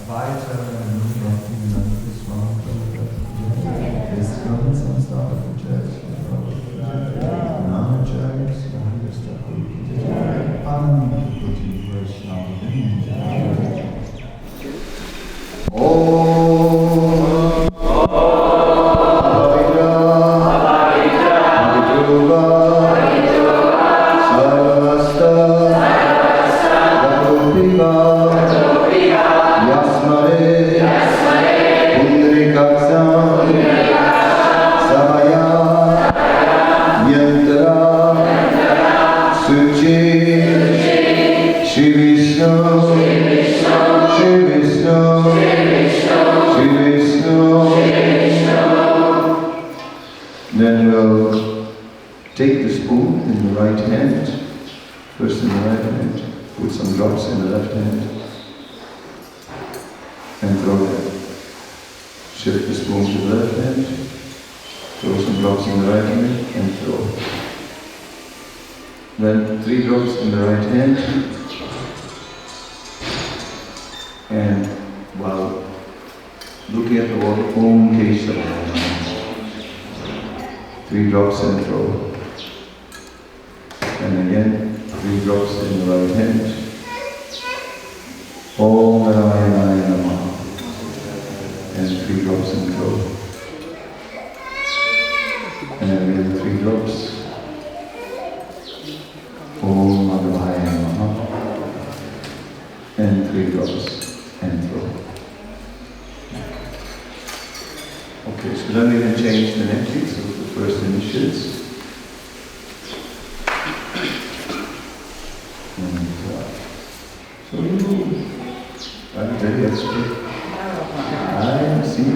weiter ISKCON, some start of the church, Nana church, Then we'll take the spoon in the right hand, first in the right hand, put some drops in the left hand, and throw them. Shift the spoon to the left hand, throw some drops in the right hand, and throw. Then 3 drops in the right hand, and while looking at the water, Om Kesava. 3 drops and throw. And again, 3 drops in the right hand. Om Narayana Namaha. And 3 drops and throw. And again, 3 drops. Om Madhavaya Namaha. And 3 drops and throw. Okay, so then we can change the energies of the first initiates. And so you are very expert. I see.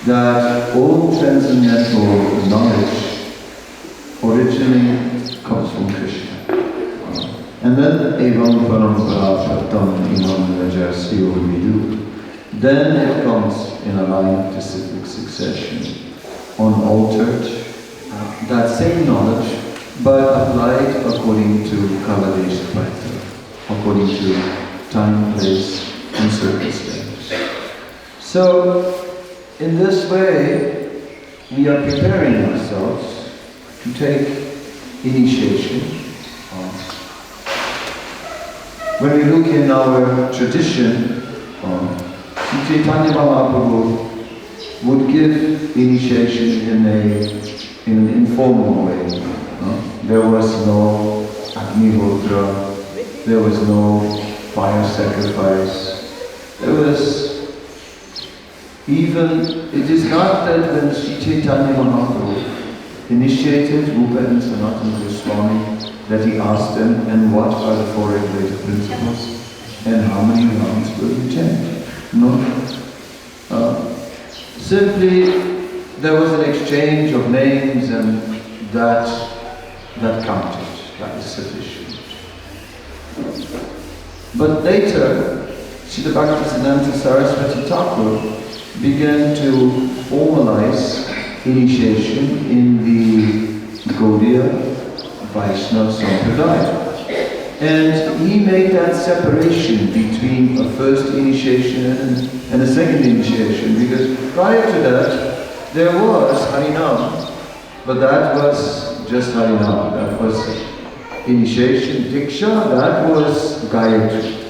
That all transcendental knowledge originally comes from Krishna. And then evam parampara pratam imam rajasyo vidu. Then it comes in a line to cyclic succession, unaltered, that same knowledge, but applied according to Kaladesh Praita, according to time, place, and circumstance. So, in this way, we are preparing ourselves to take initiation. When we look in our tradition, Sri Chaitanya Mahaprabhu would give initiation in an informal way. There was no Agnihotra, there was no fire sacrifice, there was even, it is not that when Sri Chaitanya Mahaprabhu initiated Rupa and Sanatana Goswami that he asked them, and what are the four regulated principles, and how many rounds will you chant? No. Simply, there was an exchange of names, and that counted, that is sufficient. But later, Srila Bhaktisiddhanta Saraswati Thakur began to formalize initiation in the Gaudiya Vaishnava Sampradaya. And he made that separation between a first initiation and a second initiation, because prior to that, there was Harinam, but that was just Harinam. That was initiation, Diksha, that was Gayatri.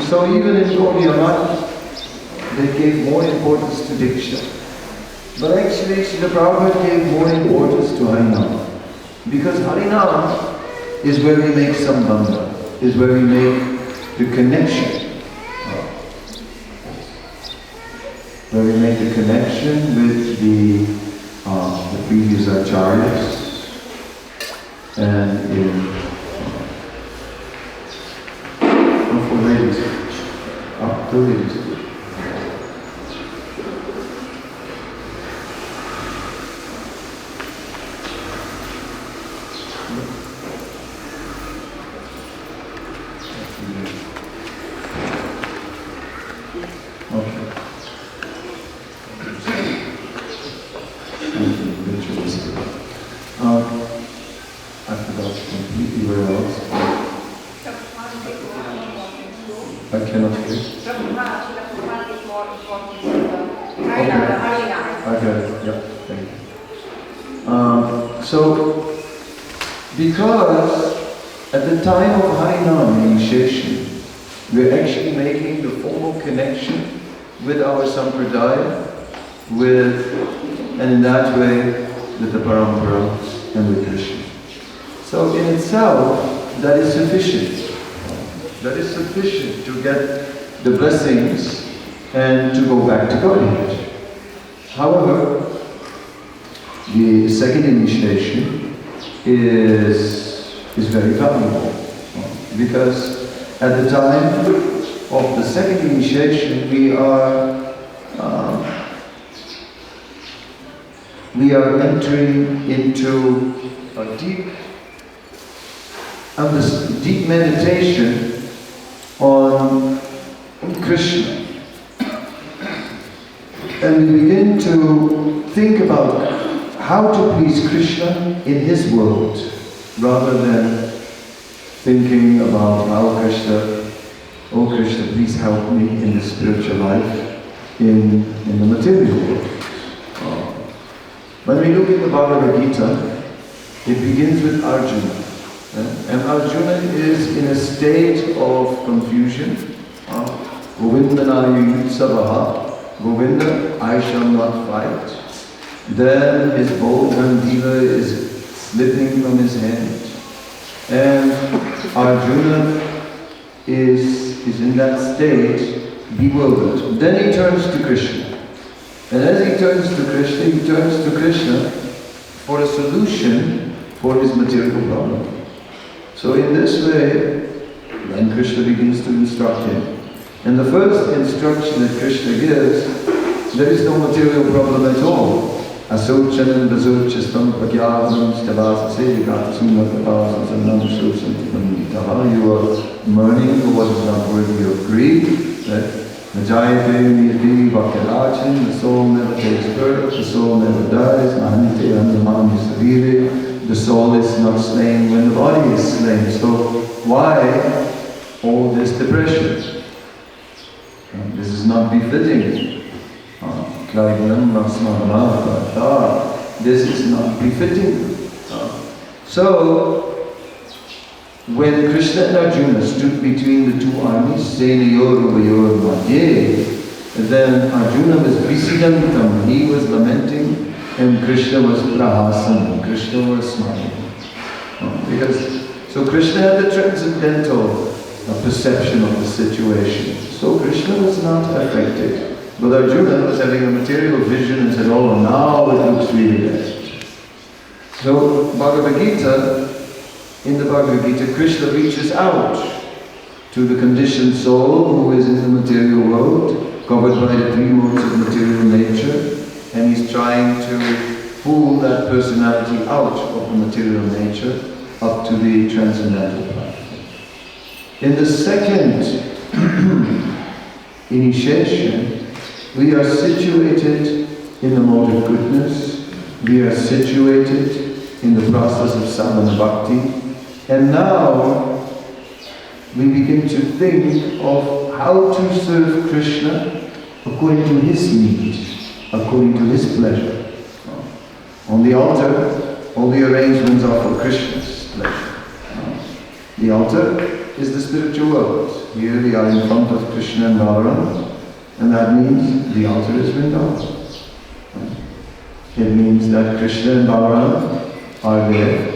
So even in Gaudiya Math, they gave more importance to Diksha. But actually, Srila Prabhupada gave more importance to Harinam. Because Harinam is where we make sambandha, is where we make the connection. Where we make the connection with the previous acharyas and in for ladies. The ladies. Because at the time of Harinam initiation, we're actually making the formal connection with our Sampradaya, and in that way, with the Parampara and with Krishna. So in itself, that is sufficient. That is sufficient to get the blessings and to go back to Godhead. However, the second initiation is very valuable, because at the time of the second initiation we are entering into a deep meditation on Krishna. And we begin to think about how to please Krishna in his world, rather than thinking about how Krishna, oh Krishna, please help me in the spiritual life, in the material world. When we look at the Bhagavad Gita, it begins with Arjuna. And Arjuna is in a state of confusion. Govindana yutsavaha. Govinda, I shall not fight. Then his bow Gandiva is slipping from his hand. And Arjuna is in that state, bewildered. Then he turns to Krishna. And as he turns to Krishna for a solution for his material problem. So in this way, then Krishna begins to instruct him. And the first instruction that Krishna gives, there is no material problem at all. Asochanam vasochastam pragyavanam stavasase gatsumatapavam sanam sosam. You are mourning for what is not worthy of grief. Najayate niyati vakyarachan, the soul never takes birth, the soul never dies, mahante andamani savire, the soul is not slain when the body is slain. So why all this depression? This is not befitting. This is not befitting. So, when Krishna and Arjuna stood between the two armies, Senayoruvayor Madhye, then Arjuna was Visidantam, he was lamenting, and Krishna was Prahasan, Krishna was smiling. So Krishna had the transcendental perception of the situation. So Krishna was not affected. But Arjuna was having a material vision and said, oh, now it looks really bad. So in the Bhagavad Gita, Krishna reaches out to the conditioned soul who is in the material world, covered by the three modes of material nature, and he's trying to pull that personality out of the material nature up to the transcendental path. In the second initiation, we are situated in the mode of goodness, we are situated in the process of sadhana bhakti, and now we begin to think of how to serve Krishna according to his need, according to his pleasure. On the altar, all the arrangements are for Krishna's pleasure. The altar is the spiritual world. Here we are in front of Krishna and Balaram, and that means the altar is Vrindavan. It means that Krishna and Balaram are there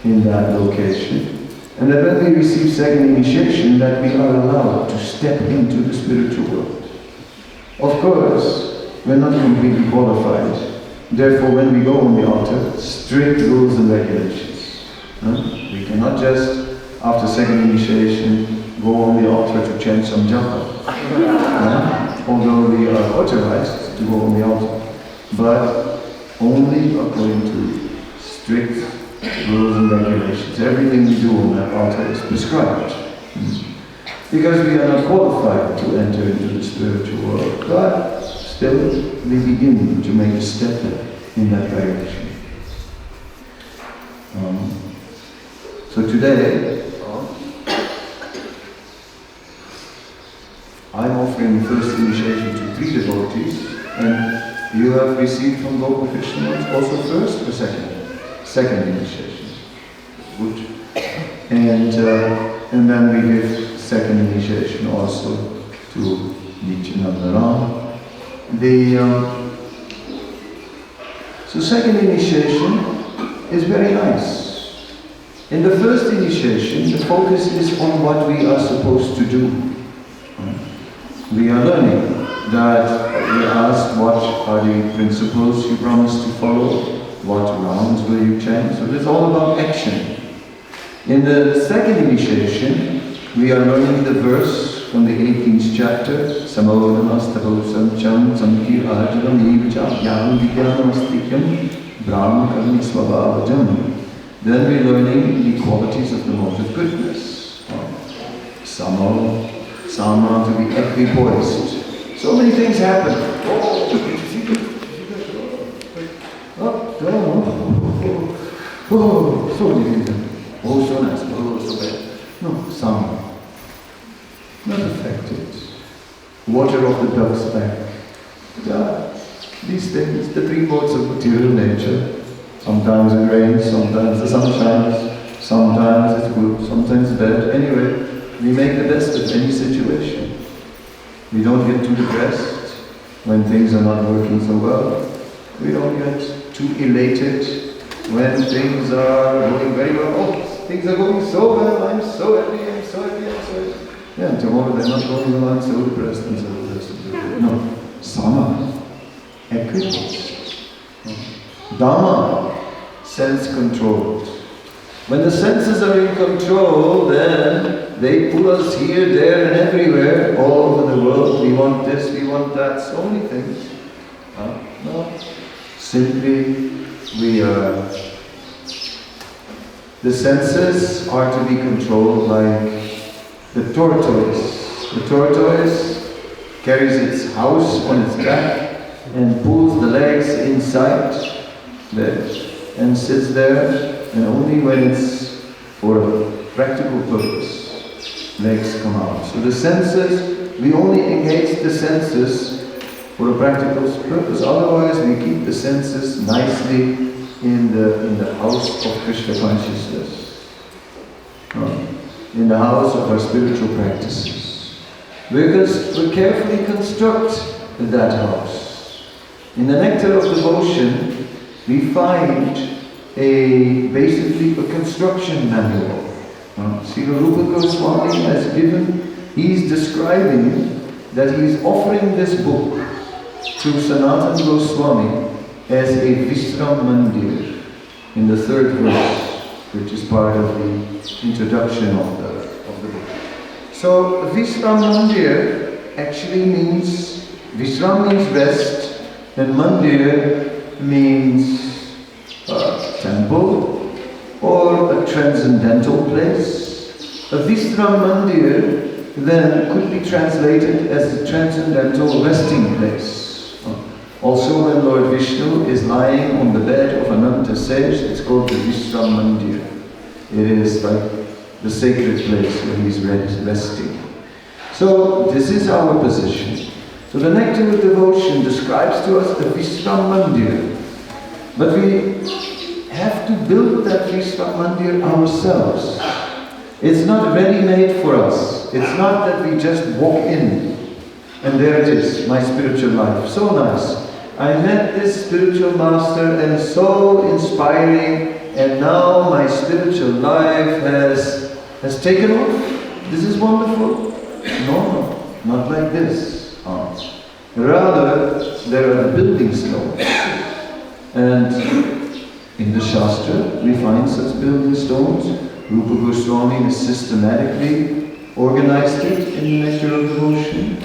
in that location, and that when we receive second initiation, that we are allowed to step into the spiritual world. Of course, we're not completely qualified. Therefore, when we go on the altar, strict rules and regulations. We cannot just, after second initiation, go on the altar to chant some japa. Although we are authorized to go on the altar, but only according to strict rules and regulations. Everything we do on that altar is prescribed. Because we are not qualified to enter into the spiritual world, but still we begin to make a step in that direction. So today, I'm offering first initiation to 3 devotees, and you have received from Gopal Krishna also first or second? Second initiation. Good. And then we give second initiation also to Nityananda Ram. So second initiation is very nice. In the first initiation, the focus is on what we are supposed to do. We are learning. that we asked what are the principles you promised to follow, what rounds will you chant. So it's all about action. In the second initiation, we are learning the verse from the 18th chapter, Samodamastaposam Chant Samkir Arjanam Nivcha Yam Vidyanamastikam Brahma Karni Swabhavajam. Then we're learning the qualities of the mode of goodness. Sama, to be equipoised. So many things happen. So many things. Oh, so nice. Oh, so bad. No, Sama. Not affected. Water off the duck's back. These things, the three modes of material nature. Sometimes it rains, sometimes the sun shines, sometimes it's good, sometimes bad. Anyway, we make the best of any situation. We don't get too depressed when things are not working so well. We don't get too elated when things are going very well. Oh, things are going so well, I'm so happy, I'm so happy, I'm so happy. Yeah, and tomorrow they're not going well, I'm so depressed and so depressed. No, Sama, equipoise. Dhamma, sense controlled. When the senses are in control, then they pull us here, there and everywhere, all over the world. We want this, we want that, so many things. No, simply we are... The senses are to be controlled like the tortoise. The tortoise carries its house on its back and pulls the legs inside there and sits there, and only when it's for a practical purpose, legs come out. So the senses, we only engage the senses for a practical purpose. Otherwise, we keep the senses nicely in the house of Krishna consciousness, in the house of our spiritual practices. Because we carefully construct that house. In the nectar of devotion, we find basically a construction manual. Srila Rupa Goswami has given, he's describing that he's offering this book to Sanatana Goswami as a Vishram Mandir in the third verse, which is part of the introduction of the book. So Vishram Mandir actually means, Vishram means rest, and Mandir means temple or a transcendental place. A Vishram Mandir then could be translated as a transcendental resting place. Also, when Lord Vishnu is lying on the bed of Ananta Sage, it's called the Vishram Mandir. It is like the sacred place where he's resting. So, this is our position. So, the Nectar of Devotion describes to us the Vishram Mandir. But we have to build that Vishram Mandir ourselves. It's not ready-made for us. It's not that we just walk in and there it is, my spiritual life. So nice. I met this spiritual master and so inspiring, and now my spiritual life has taken off. This is wonderful. No, not like this. Rather, there are the building stones. And in the Shastra, we find such building stones. Rupa Goswami has systematically organized it in the Nectar of Devotion.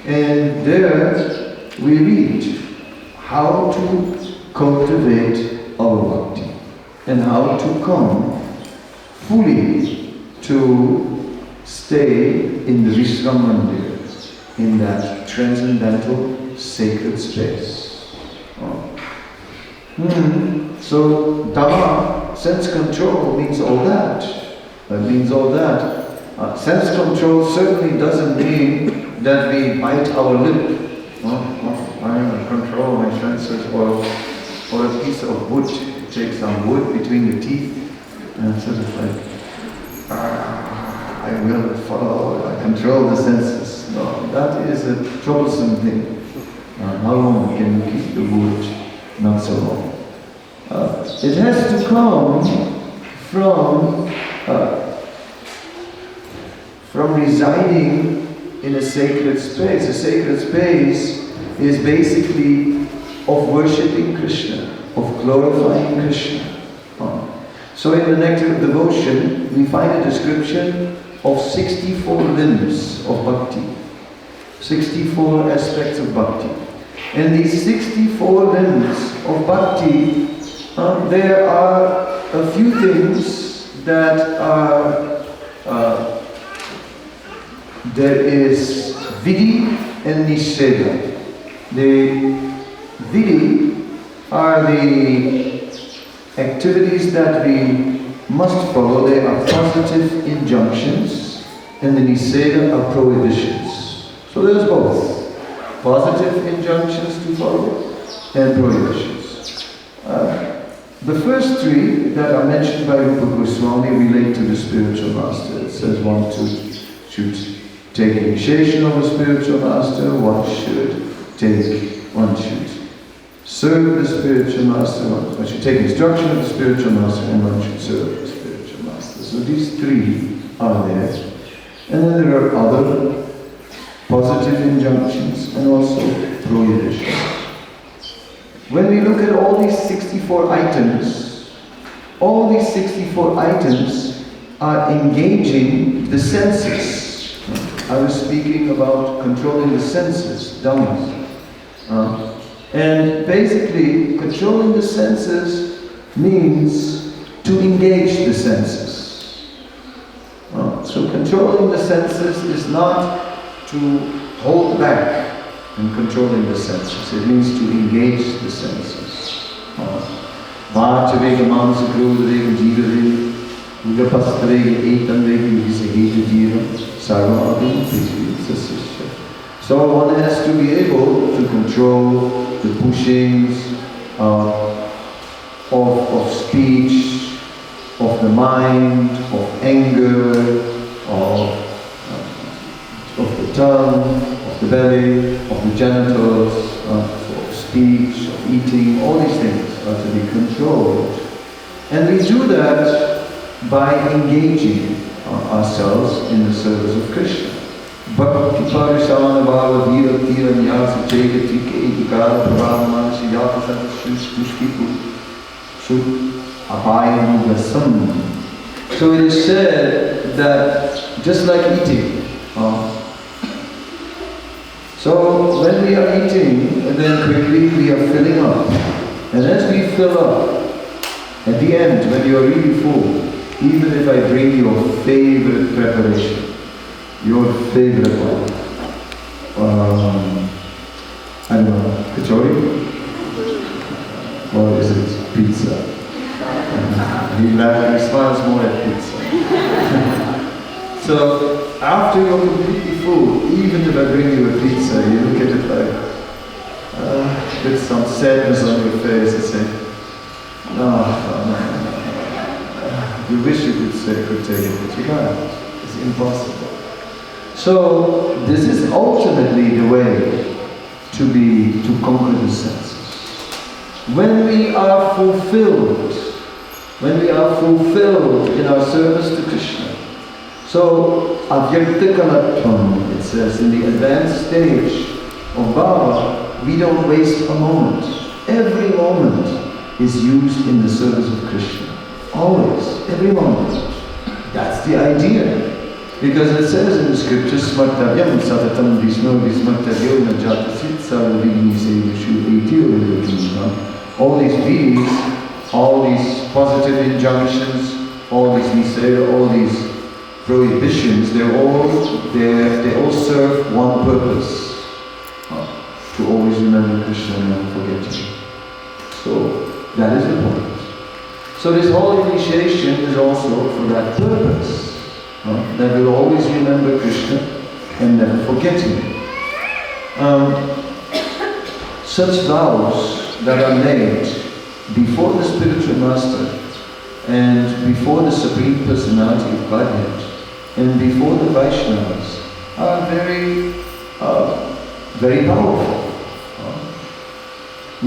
And there we read how to cultivate our bhakti and how to come fully to stay in the Vishram Mandir, in that transcendental sacred space. So Dhamma, sense control, means all that. That means all that. Sense control certainly doesn't mean that we bite our lip. I am control my senses, or a piece of wood. You take some wood between your teeth and sort of like, I will follow, I control the senses. No, that is a troublesome thing. How long can you keep the wood? Not so long. It has to come from residing in a sacred space. A sacred space is basically of worshipping Krishna, of glorifying Krishna. So in the Nectar of Devotion, we find a description of 64 limbs of bhakti, 64 aspects of bhakti. And these 64 limbs of bhakti, there are a few things that are, there is vidhi and nisheda. The vidhi are the activities that we must follow. They are positive injunctions, and the nisheda are prohibitions. So there's both. Positive injunctions to follow and prohibitions. The first three that are mentioned by Rupa Goswami relate to the spiritual master. It says one should take initiation of a spiritual master, one should serve the spiritual master, one should take instruction of the spiritual master, and one should serve the spiritual master. So these three are there. And then there are other positive injunctions and also prohibitions. When we look at all these 64 items, all these 64 items are engaging the senses. I was speaking about controlling the senses, dhammas. And basically, controlling the senses means to engage the senses. So controlling the senses is not to hold back in controlling the senses. It means to engage the senses. Vācavega mansa krūdavega jīvavega ugapastravega etandvega visaheta jīva sarvādim prithvi sasisya. So one has to be able to control the pushings of speech, of the mind, of anger, of the tongue, of the belly, of the genitals, of speech, of eating. All these things are to be controlled. And we do that by engaging ourselves in the service of Krishna. Bhakti parishana bhava dhira tira nyasa chegati keikara prabhava manasi yata satashushtushkiku su apayamudasam. So it is said that just like eating, so when we are eating, and then quickly we are filling up. And as we fill up, at the end, when you are really full, even if I bring your favorite preparation, your favorite one, I don't know, kachori? Or is it pizza? He smiles more at pizza. So, after you're completely full, even if I bring you a pizza, you look at it like, with some sadness on your face and say, no. You wish you could take it, but you can't. It's impossible. So, this is ultimately the way to conquer the senses. When we are fulfilled in our service to Krishna, so, avyakta-kalatvam, it says, in the advanced stage of Bhava, we don't waste a moment. Every moment is used in the service of Krishna. Always, every moment. That's the idea. Because it says in the scriptures, smartavyam satatam vishnu vismartavyo najatasit sarvavigni sevashu etyo. All these vidhis, all these positive injunctions, all these niseda, all these prohibitions, they all serve one purpose, to always remember Krishna and never forget Him. So that is the point. So this whole initiation is also for that purpose, that we'll always remember Krishna and never forget Him. Such vows that are made before the spiritual master and before the Supreme Personality of Godhead and before the Vaishnavas are very, very powerful.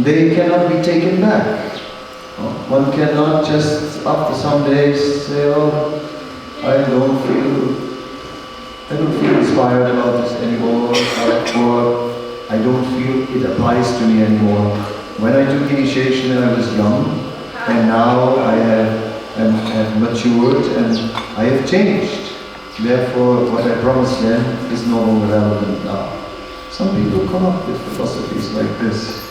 They cannot be taken back. One cannot just after some days say, oh, I don't feel inspired about this anymore. or I don't feel it applies to me anymore. When I took initiation when I was young, and now I have matured and I have changed. Therefore, what I promised then is no longer relevant now. Some people come up with philosophies like this,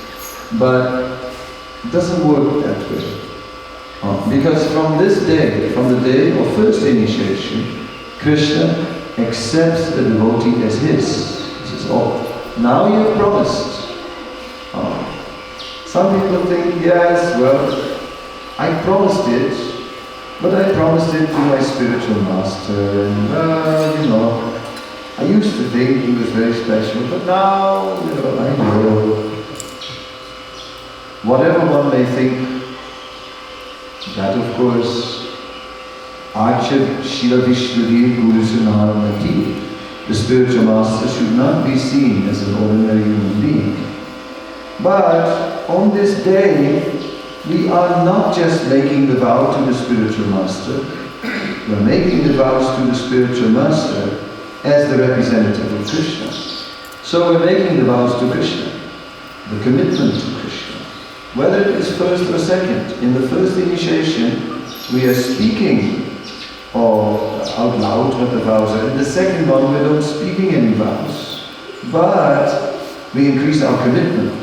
but it doesn't work that way. Because from this day, from the day of first initiation, Krishna accepts the devotee as his. This is all. Now you have promised. Some people think, yes, well, I promised it, but I promised it to my spiritual master, and I used to think he was very special, but now, I know. Whatever one may think, that of course, Achyad Shila Vishnudev Guru Sunharamati, the spiritual master should not be seen as an ordinary human being. But on this day, we are not just making the vow to the spiritual master, we are making the vows to the spiritual master as the representative of Krishna. So we're making the vows to Krishna, the commitment to Krishna. Whether it is first or second, in the first initiation, we are speaking out loud what the vows are. In the second one, we're not speaking any vows, but we increase our commitment.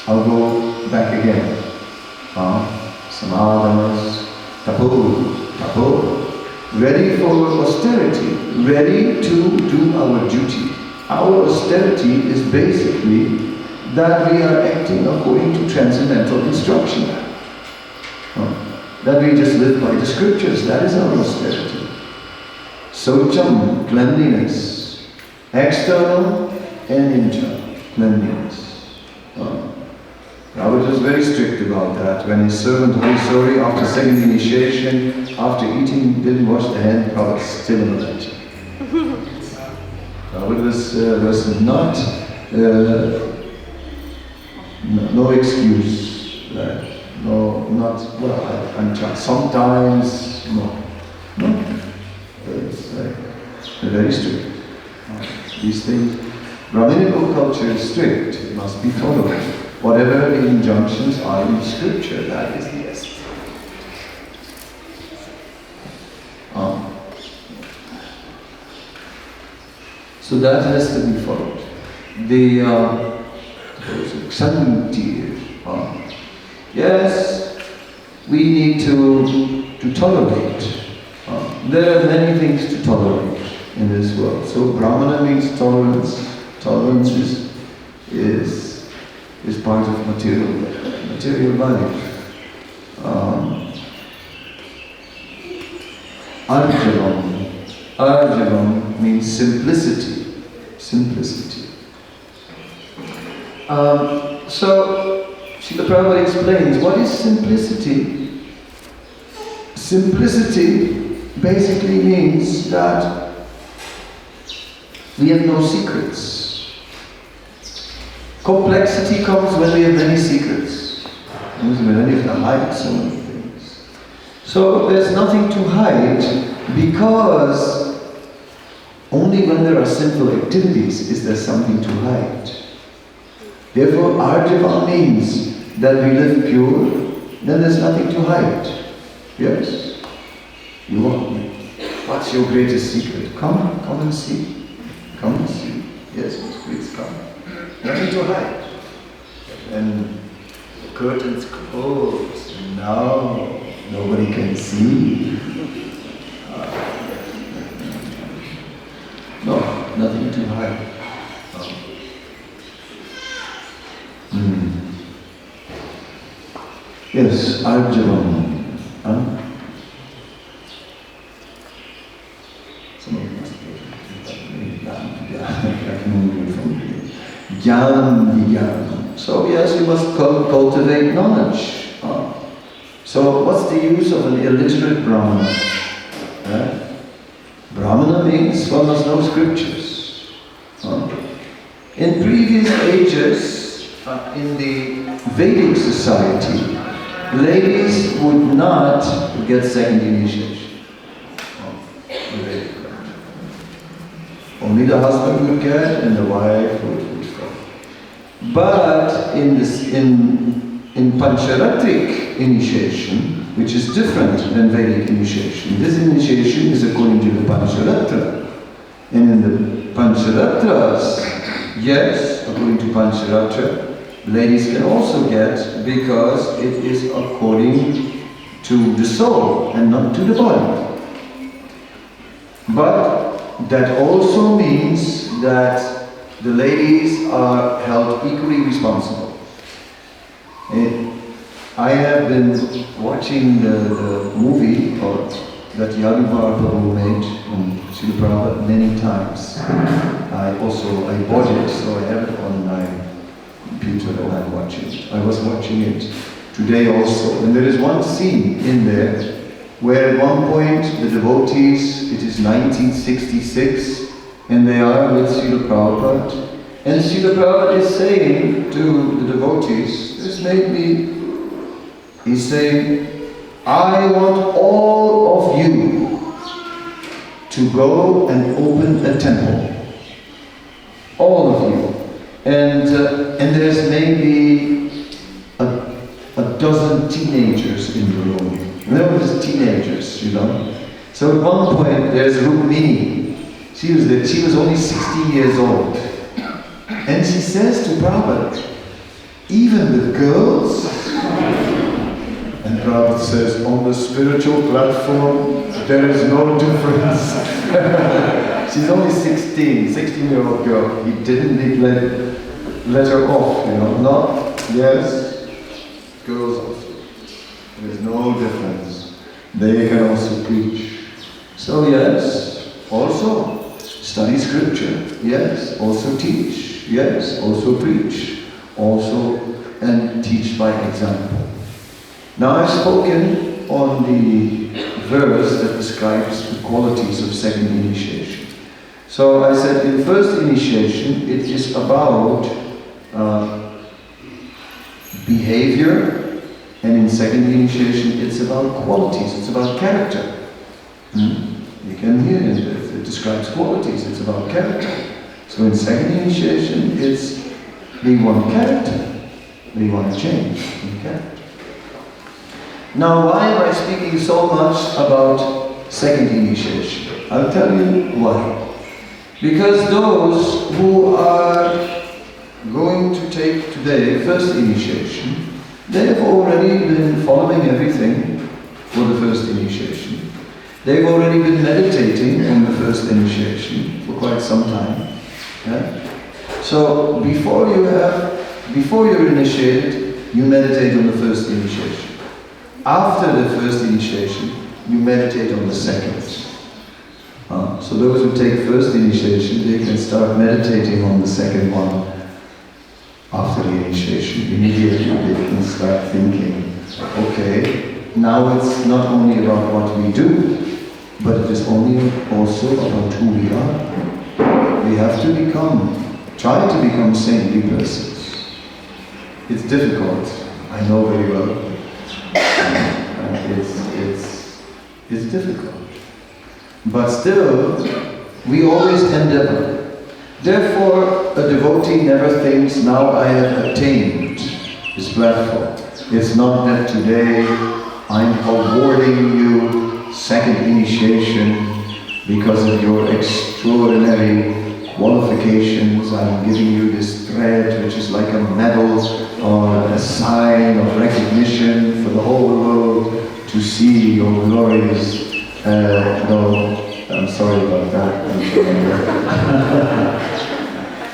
I'll go back again. Samadhanas, tapo, ready for austerity, ready to do our duty. Our austerity is basically that we are acting according to transcendental instruction. That we just live by the scriptures, that is our austerity. Socham, cleanliness, external and internal cleanliness. Prabhupada was very strict about that. When his servant Horisori, after second initiation, after eating, didn't wash the hand, Prabhupada still in the lecture. Prabhupada was not, no excuse. I'm trying. Sometimes, no. It's very strict. These things. Brahminical culture is strict. It must be followed. Whatever the injunctions are in scripture, that is the essence. So that has to be followed. The Mandir. Yes, we need to tolerate. There are many things to tolerate in this world. So Brahmana means tolerance. Tolerance is part of material life. Arjavam means simplicity. Simplicity. So Srila Prabhupada explains what is simplicity. Simplicity basically means that we have no secrets. Complexity comes when we have many secrets. When we have to hide so many things. So there's nothing to hide because only when there are sinful activities is there something to hide. Therefore, Arjava means that we live pure, then there's nothing to hide. Yes? You want me? What's your greatest secret? Come and see. Come and see. Yes, please come. Nothing to hide. And the curtains close. Now nobody can see. No, nothing to hide. Yes, Arjavam. Some of you must be. I can only read from here. Jnana. So yes, you must cultivate knowledge. So what's the use of an illiterate Brahmana? Brahmana means one must know scriptures. In previous ages, in the Vedic society, ladies would not get second initiation. Only only the husband would get and the wife would follow. But in Pancharatric initiation, which is different than Vedic initiation, this initiation is according to the Pancharatra. And in the Pancharatras, yes, according to Pancharatra, ladies can also get, because it is according to the soul and not to the body. But that also means that the ladies are held equally responsible. I have been watching the movie that Yadubhara Prabhu made on Srila Prabhupada many times. I bought it, so I have it on my computer and I'm watching it. I was watching it today also. And there is one scene in there where at one point the devotees, it is 1966, and they are with Srila Prabhupada. And Srila Prabhupada is saying to the devotees, he's saying, I want all of you to go and open a temple. All of you. And there's maybe a dozen teenagers in the room. There were teenagers, you know. So at one point there's Rukmini. She was only 16 years old. And she says to Prabhupada, even the girls? And Prabhupada says, on the spiritual platform, there is no difference. She's only 16-year-old girl. He didn't let her off, you know. Not, yes, girls also. There's no difference. They can also preach. So yes, also study scripture. Yes, also teach. Yes, also preach. Also, and teach by example. Now I've spoken on the verse that describes the qualities of second initiation. So I said in first initiation it is about behavior, and in second initiation it's about qualities, it's about character. You can hear it describes qualities, it's about character. So in second initiation it's they want character, they want to change in character. Now, why am I speaking so much about second initiation? I'll tell you why. Because those who are going to take today first initiation, they have already been following everything for the first initiation. They've already been meditating on the first initiation for quite some time. Yeah? So before you're initiated, you meditate on the first initiation. After the first initiation, you meditate on the second. So those who take first initiation, they can start meditating on the second one. After the initiation, immediately they can start thinking, okay, now it's not only about what we do, but it is also about who we are. We have to try to become saintly persons. It's difficult, I know very well. It's difficult. But still, we always endeavor. Therefore, a devotee never thinks, now I have attained this platform. It's not that today I'm awarding you second initiation because of your extraordinary qualifications. I'm giving you this thread which is like a medal or a sign of recognition for the whole world to see your glorious. No, I'm sorry about that.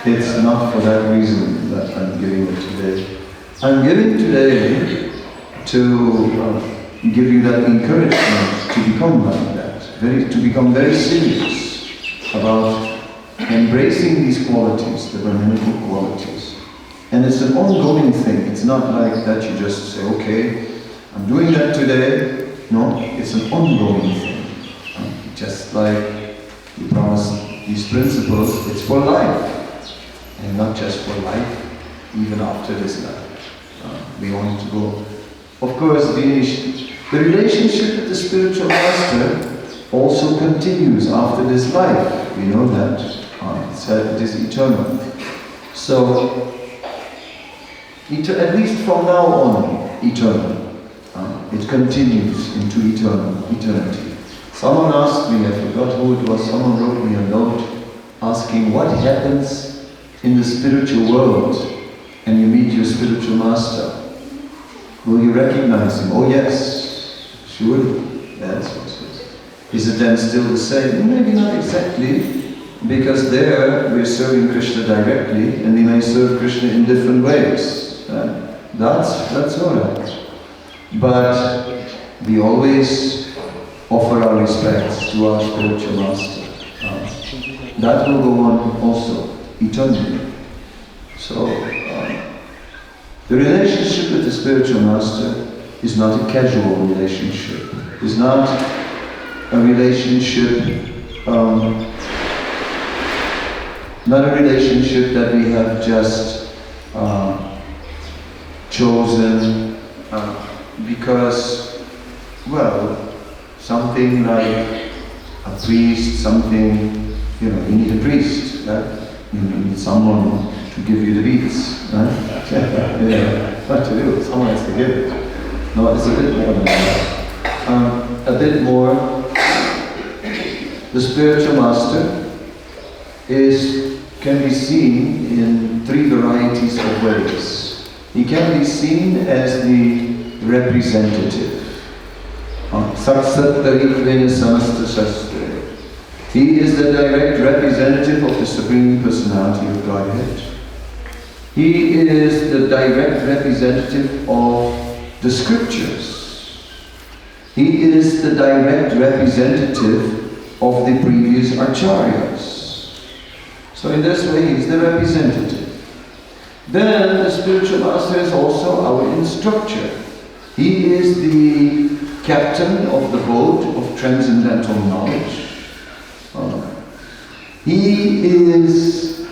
It's not for that reason that I'm giving it today. I'm giving today to give you that encouragement to become like that, to become very serious about embracing these qualities, the Brahminical qualities. And it's an ongoing thing. It's not like that you just say, okay, I'm doing that today. No, it's an ongoing thing. Just like you promise these principles, it's for life. And not just for life, even after this life. We want to go. Of course, the relationship with the spiritual master also continues after this life. We know that. It is eternal. So, at least from now on, eternal. It continues into eternity. Someone asked me, I forgot who it was, someone wrote me a note asking what happens in the spiritual world and you meet your spiritual master. Will you recognize him? Oh yes, surely. That's what it is. Is it then still the same? Maybe not exactly, because there we're serving Krishna directly and we may serve Krishna in different ways. That's alright. But we always offer our respects to our spiritual master. That will go on also, eternally. So, the relationship with the spiritual master is not a casual relationship. It's not a relationship, that we have just chosen because, well, something like a priest, something, you need a priest, right? You need someone to give you the beats, right? What to do? Someone has to give it. No, it's a bit more than that. A bit more. The spiritual master can be seen in three varieties of ways. He can be seen as the representative. He is the direct representative of the Supreme Personality of Godhead. He is the direct representative of the scriptures. He is the direct representative of the previous acharyas. So in this way, he is the representative. Then the spiritual master is also our instructor. He is the captain of the boat of transcendental knowledge. He is,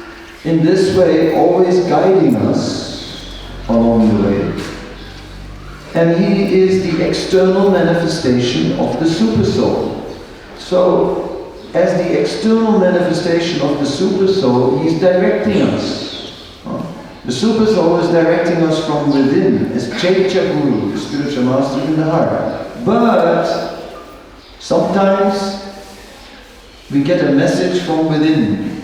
in this way, always guiding us along the way. And he is the external manifestation of the Supersoul. So, as the external manifestation of the Supersoul, he is directing us. The Supersoul is directing us from within, as Chaitya Guru, the spiritual master in the heart. But sometimes we get a message from within,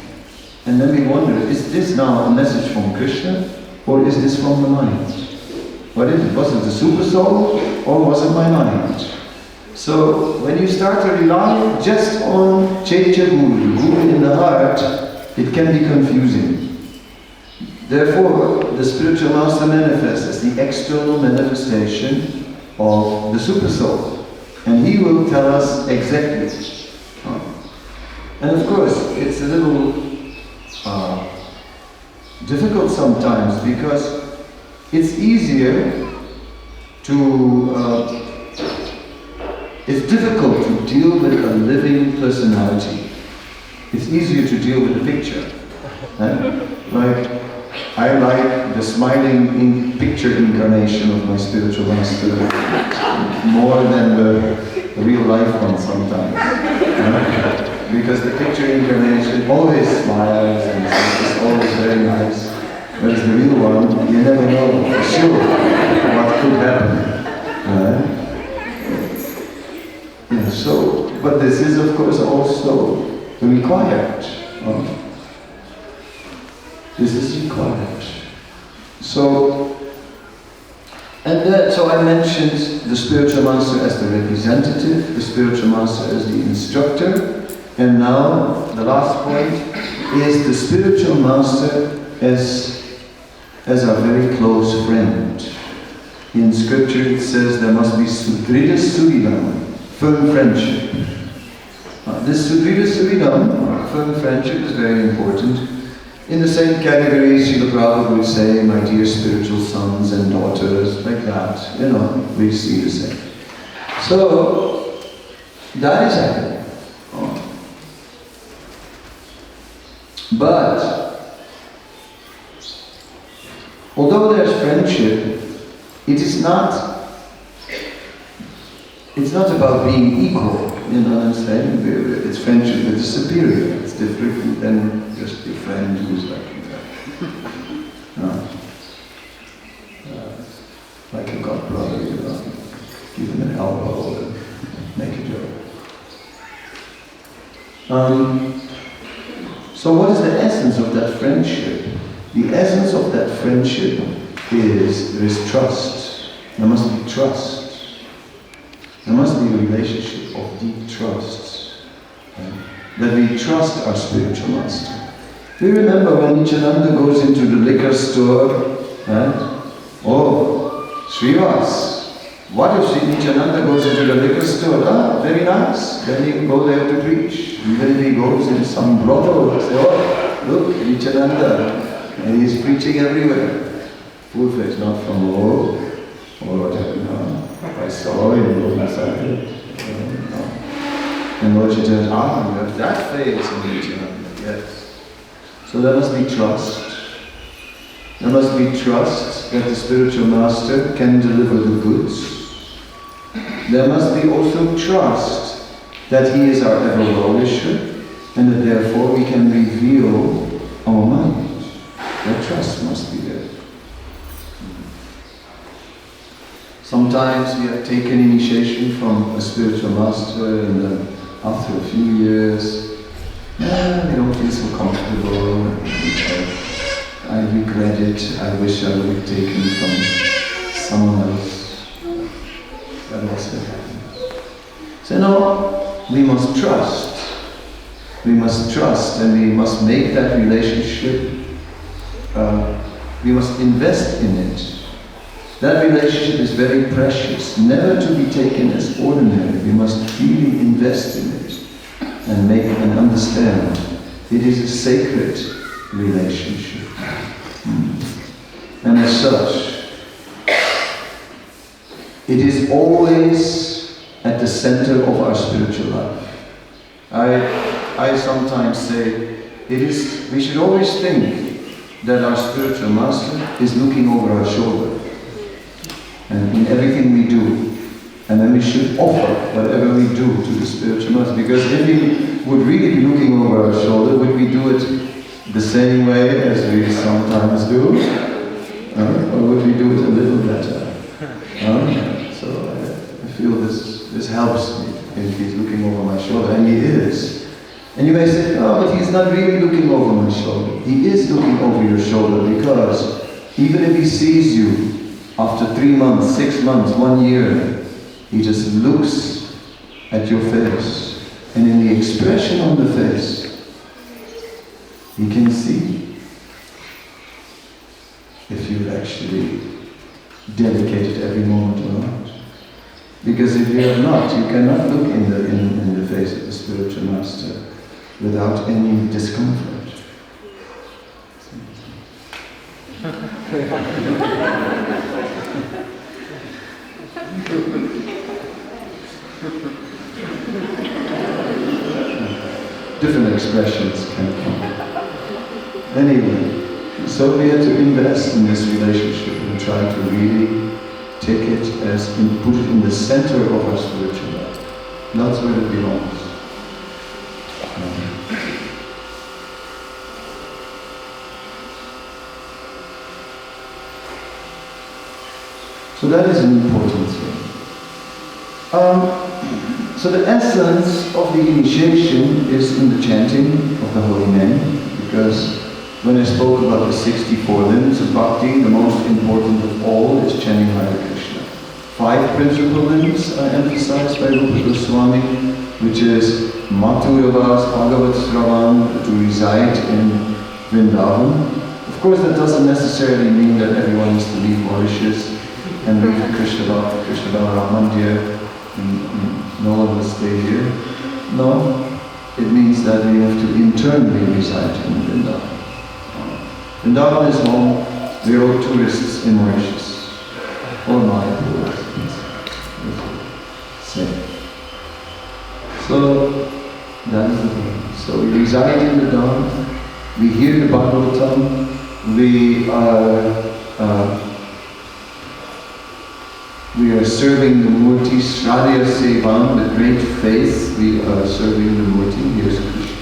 and then we wonder, is this now a message from Krishna, or is this from the mind? What is it? Was it the Supersoul, or was it my mind? So when you start to rely just on Chaitya Guru, the Guru in the heart, it can be confusing. Therefore, the spiritual master manifests as the external manifestation of the Supersoul, and he will tell us exactly. And of course, it's a little difficult sometimes because it's easier to, it's difficult to deal with a living personality. It's easier to deal with a picture. Like, I like the smiling picture incarnation of my spiritual master more than the real life one sometimes. Because the picture incarnation always smiles and it's always very nice. Whereas the real one, you never know for sure what could happen. But this is of course also required. This is required. So I mentioned the spiritual master as the representative, the spiritual master as the instructor, and now the last point is the spiritual master as our very close friend. In scripture it says there must be sudrida suridam, firm friendship. This sudrida suridam, firm friendship, is very important. In the same category, Srila Prabhupada would say, my dear spiritual sons and daughters, like that, we see the same. So, that is happening. But, although there's friendship, it's not about being equal. understanding, it's friendship with the superior. It's different than just your friend who's like like a god brother, give him an elbow and make a joke. So what is the essence of that friendship? The essence of that friendship is there is trust. There must be trust. There must be a relationship of deep trust. That we trust our spiritual master. Do you remember when Nityananda goes into the liquor store? Oh, Srivas, what if Nityananda goes into the liquor store? Ah, very nice. Then he can go there to preach. Even if he goes in some brothel, say, oh, look, Nityananda, and he's preaching everywhere. Full face, not from or whatever. I saw him go inside. And Lord Chaitanya, you have that face in Nityananda, yes. So there must be trust. There must be trust that the spiritual master can deliver the goods. There must be also trust that he is our ever-well-wisher and that therefore we can reveal our mind. That trust must be there. Sometimes we have taken initiation from a spiritual master and then after a few years, we don't feel so comfortable. I regret it. I wish I would have taken from someone else. That also happens. So no, we must trust. We must trust and we must make that relationship, we must invest in it. That relationship is very precious, never to be taken as ordinary. We must really invest in it and make and understand it is a sacred relationship. And as such, it is always at the center of our spiritual life. I sometimes say, we should always think that our spiritual master is looking over our shoulder. And in everything we do. And then we should offer whatever we do to the spiritual master. Because if he would really be looking over our shoulder, would we do it the same way as we sometimes do? Or would we do it a little better? So I feel this helps me if he's looking over my shoulder, and he is. And you may say, oh, but he's not really looking over my shoulder. He is looking over your shoulder because even if he sees you after 3 months, 6 months, 1 year, he just looks at your face. And in the expression on the face, he can see if you've actually dedicated every moment or not. Because if you have not, you cannot look in the face of the spiritual master without any discomfort. Different expressions can come. Anyway, so we have to invest in this relationship and try to really take it as and put it in the center of our spiritual life. That's where it belongs. So that is an important thing. So the essence of the initiation is in the chanting of the holy name, because when I spoke about the 64 limbs of bhakti, the most important of all is chanting Hare Krishna. 5 principal limbs are emphasized by Rupa Goswami, which is Mathuravas, Bhagavat Sravan, to reside in Vrindavan. Of course, that doesn't necessarily mean that everyone has to leave Mauritius and leave Krishna Balaram Mandir. No one will stay here. No, it means that we have to internally reside in Vrindavan. Vrindavan is home. We're all tourists in Mauritius. Or Mayapur. So, that is the thing. So we reside in the Dham, we hear the Bhagavatam, we are We are serving the Murti, Shraddha Sevan, with great faith. We are serving the Murti. Here's Krishna.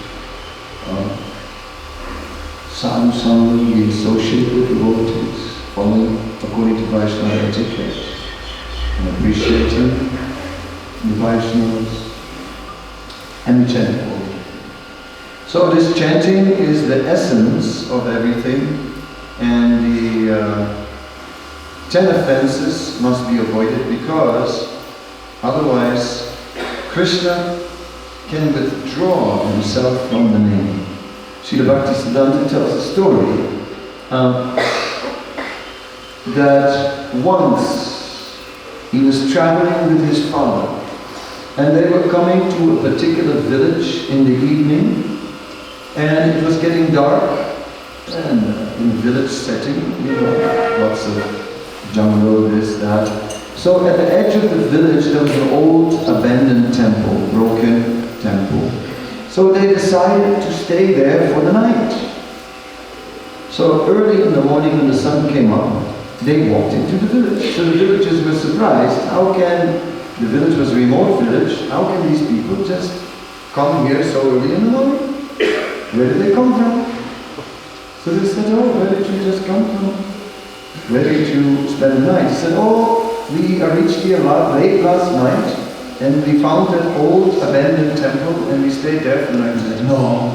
Sadhu Sangha, we associate with devotees, following according to Vaishnava etiquette, and appreciating the Vaishnavas, and we chant all. So this chanting is the essence of everything, and the 10 offenses must be avoided, because otherwise Krishna can withdraw himself from the name. Srila Bhaktisiddhanta tells a story that once he was traveling with his father, and they were coming to a particular village in the evening, and it was getting dark, and in a village setting, you know, lots of jungle, this, that. So at the edge of the village there was an old abandoned temple, broken temple. So they decided to stay there for the night. So early in the morning when the sun came up, they walked into the village. So the villagers were surprised. How can, the village was a remote village, how can these people just come here so early in the morning? Where did they come from? So they said, oh, where did you just come from? Where did you spend the night? He said, oh, we reached here late last night, and we found an old abandoned temple, and we stayed there for the night. He said, no,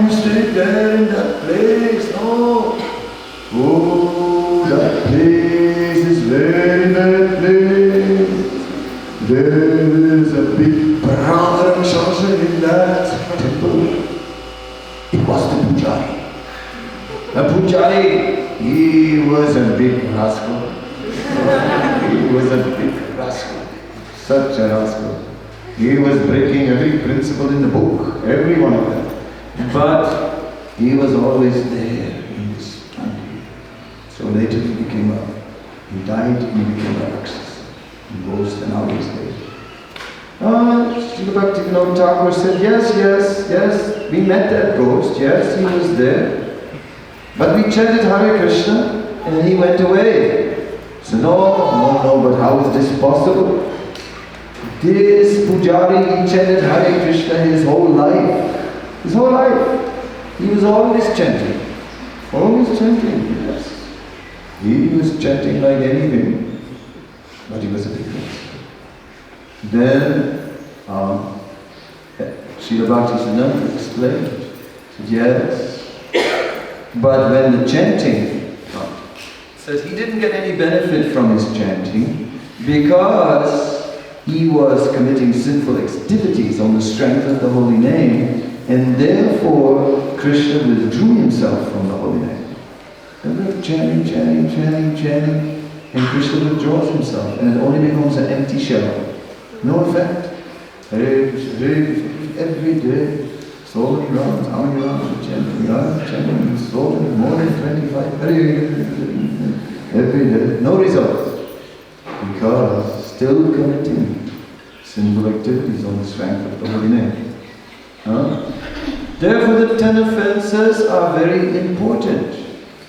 you stayed there in that place, no. Oh, that place is very bad place. There is a big Balaram in that temple. It was the Pujari. The Pujari, he was a big rascal. He was a big rascal. Such a rascal. He was breaking every principle in the book, every one of them. But he was always there in this Mandir. So later he became he died and he became a Rakshasa. He ghost, and now he's there. Srila Bhaktivinoda Thakur said, yes, we met that ghost, yes, he was there. But we chanted Hare Krishna and he went away. So no, but how is this possible? This Pujari, he chanted Hare Krishna his whole life. His whole life. He was always chanting. Always chanting, yes. He was chanting like anything. But he was a big man. Then Srila Bhaktisiddhanta explained, yes, but when the chanting, says he didn't get any benefit from his chanting because he was committing sinful activities on the strength of the holy name, and therefore Krishna withdrew himself from the holy name. And chanting, and Krishna withdraws himself, and it only becomes an empty shell. No effect. Hare Krishna, every day. So many rounds, how many rounds? Chanting, so many, more than 25. Every day. No result. Because still committing sinful activities on the strength of the holy name. Therefore the 10 offenses are very important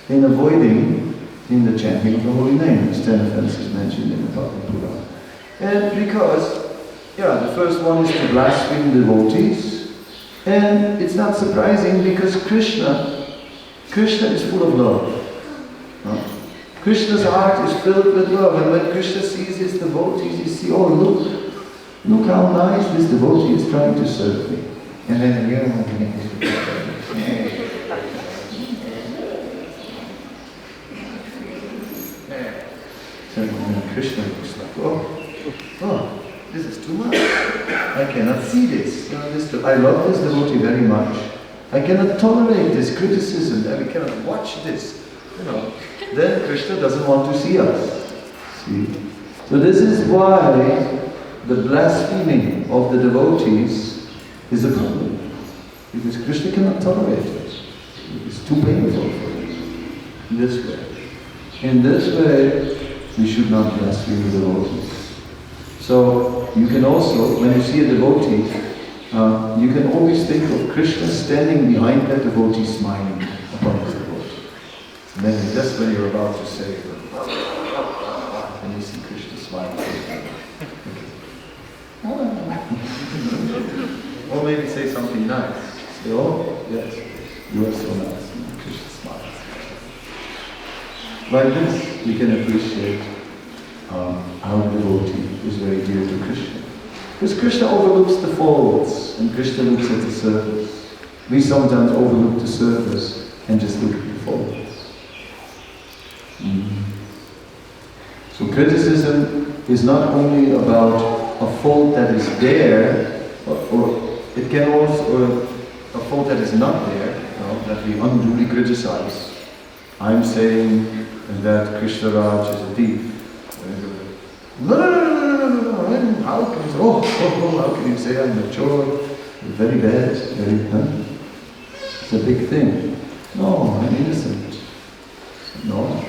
in avoiding in the chanting of the holy name. These 10 offenses mentioned in the Bhagavad Purana. And because, the first one is to blaspheme devotees. And it's not surprising because Krishna is full of love. Krishna's heart is filled with love, and when Krishna sees his devotees, he sees, oh look how nice this devotee is trying to serve me. And then Krishna looks like, oh, this is too much. I cannot see this. I love this devotee very much. I cannot tolerate this criticism. I cannot watch this. Then Krishna doesn't want to see us. See? So this is why the blaspheming of the devotees is a problem. Because Krishna cannot tolerate it. It's too painful for him. This way. In this way, we should not blaspheme the devotees. So you can also, when you see a devotee, you can always think of Krishna standing behind that devotee smiling upon his devotee. Then just when you're about to say, and you see Krishna smiling. Or maybe say something nice. Say, oh, yes, you are so nice. And Krishna smiles. Like this, we can appreciate our devotee is very dear to Krishna. Because Krishna overlooks the faults, and Krishna looks at the surface. We sometimes overlook the surface and just look at the faults. So criticism is not only about a fault that is there, or it can also, a fault that is not there, that we unduly criticize. I'm saying that Krishna Raj is a thief. No. How can you say, how can you say I'm mature? Very bad, it's a big thing. No, I'm innocent. No.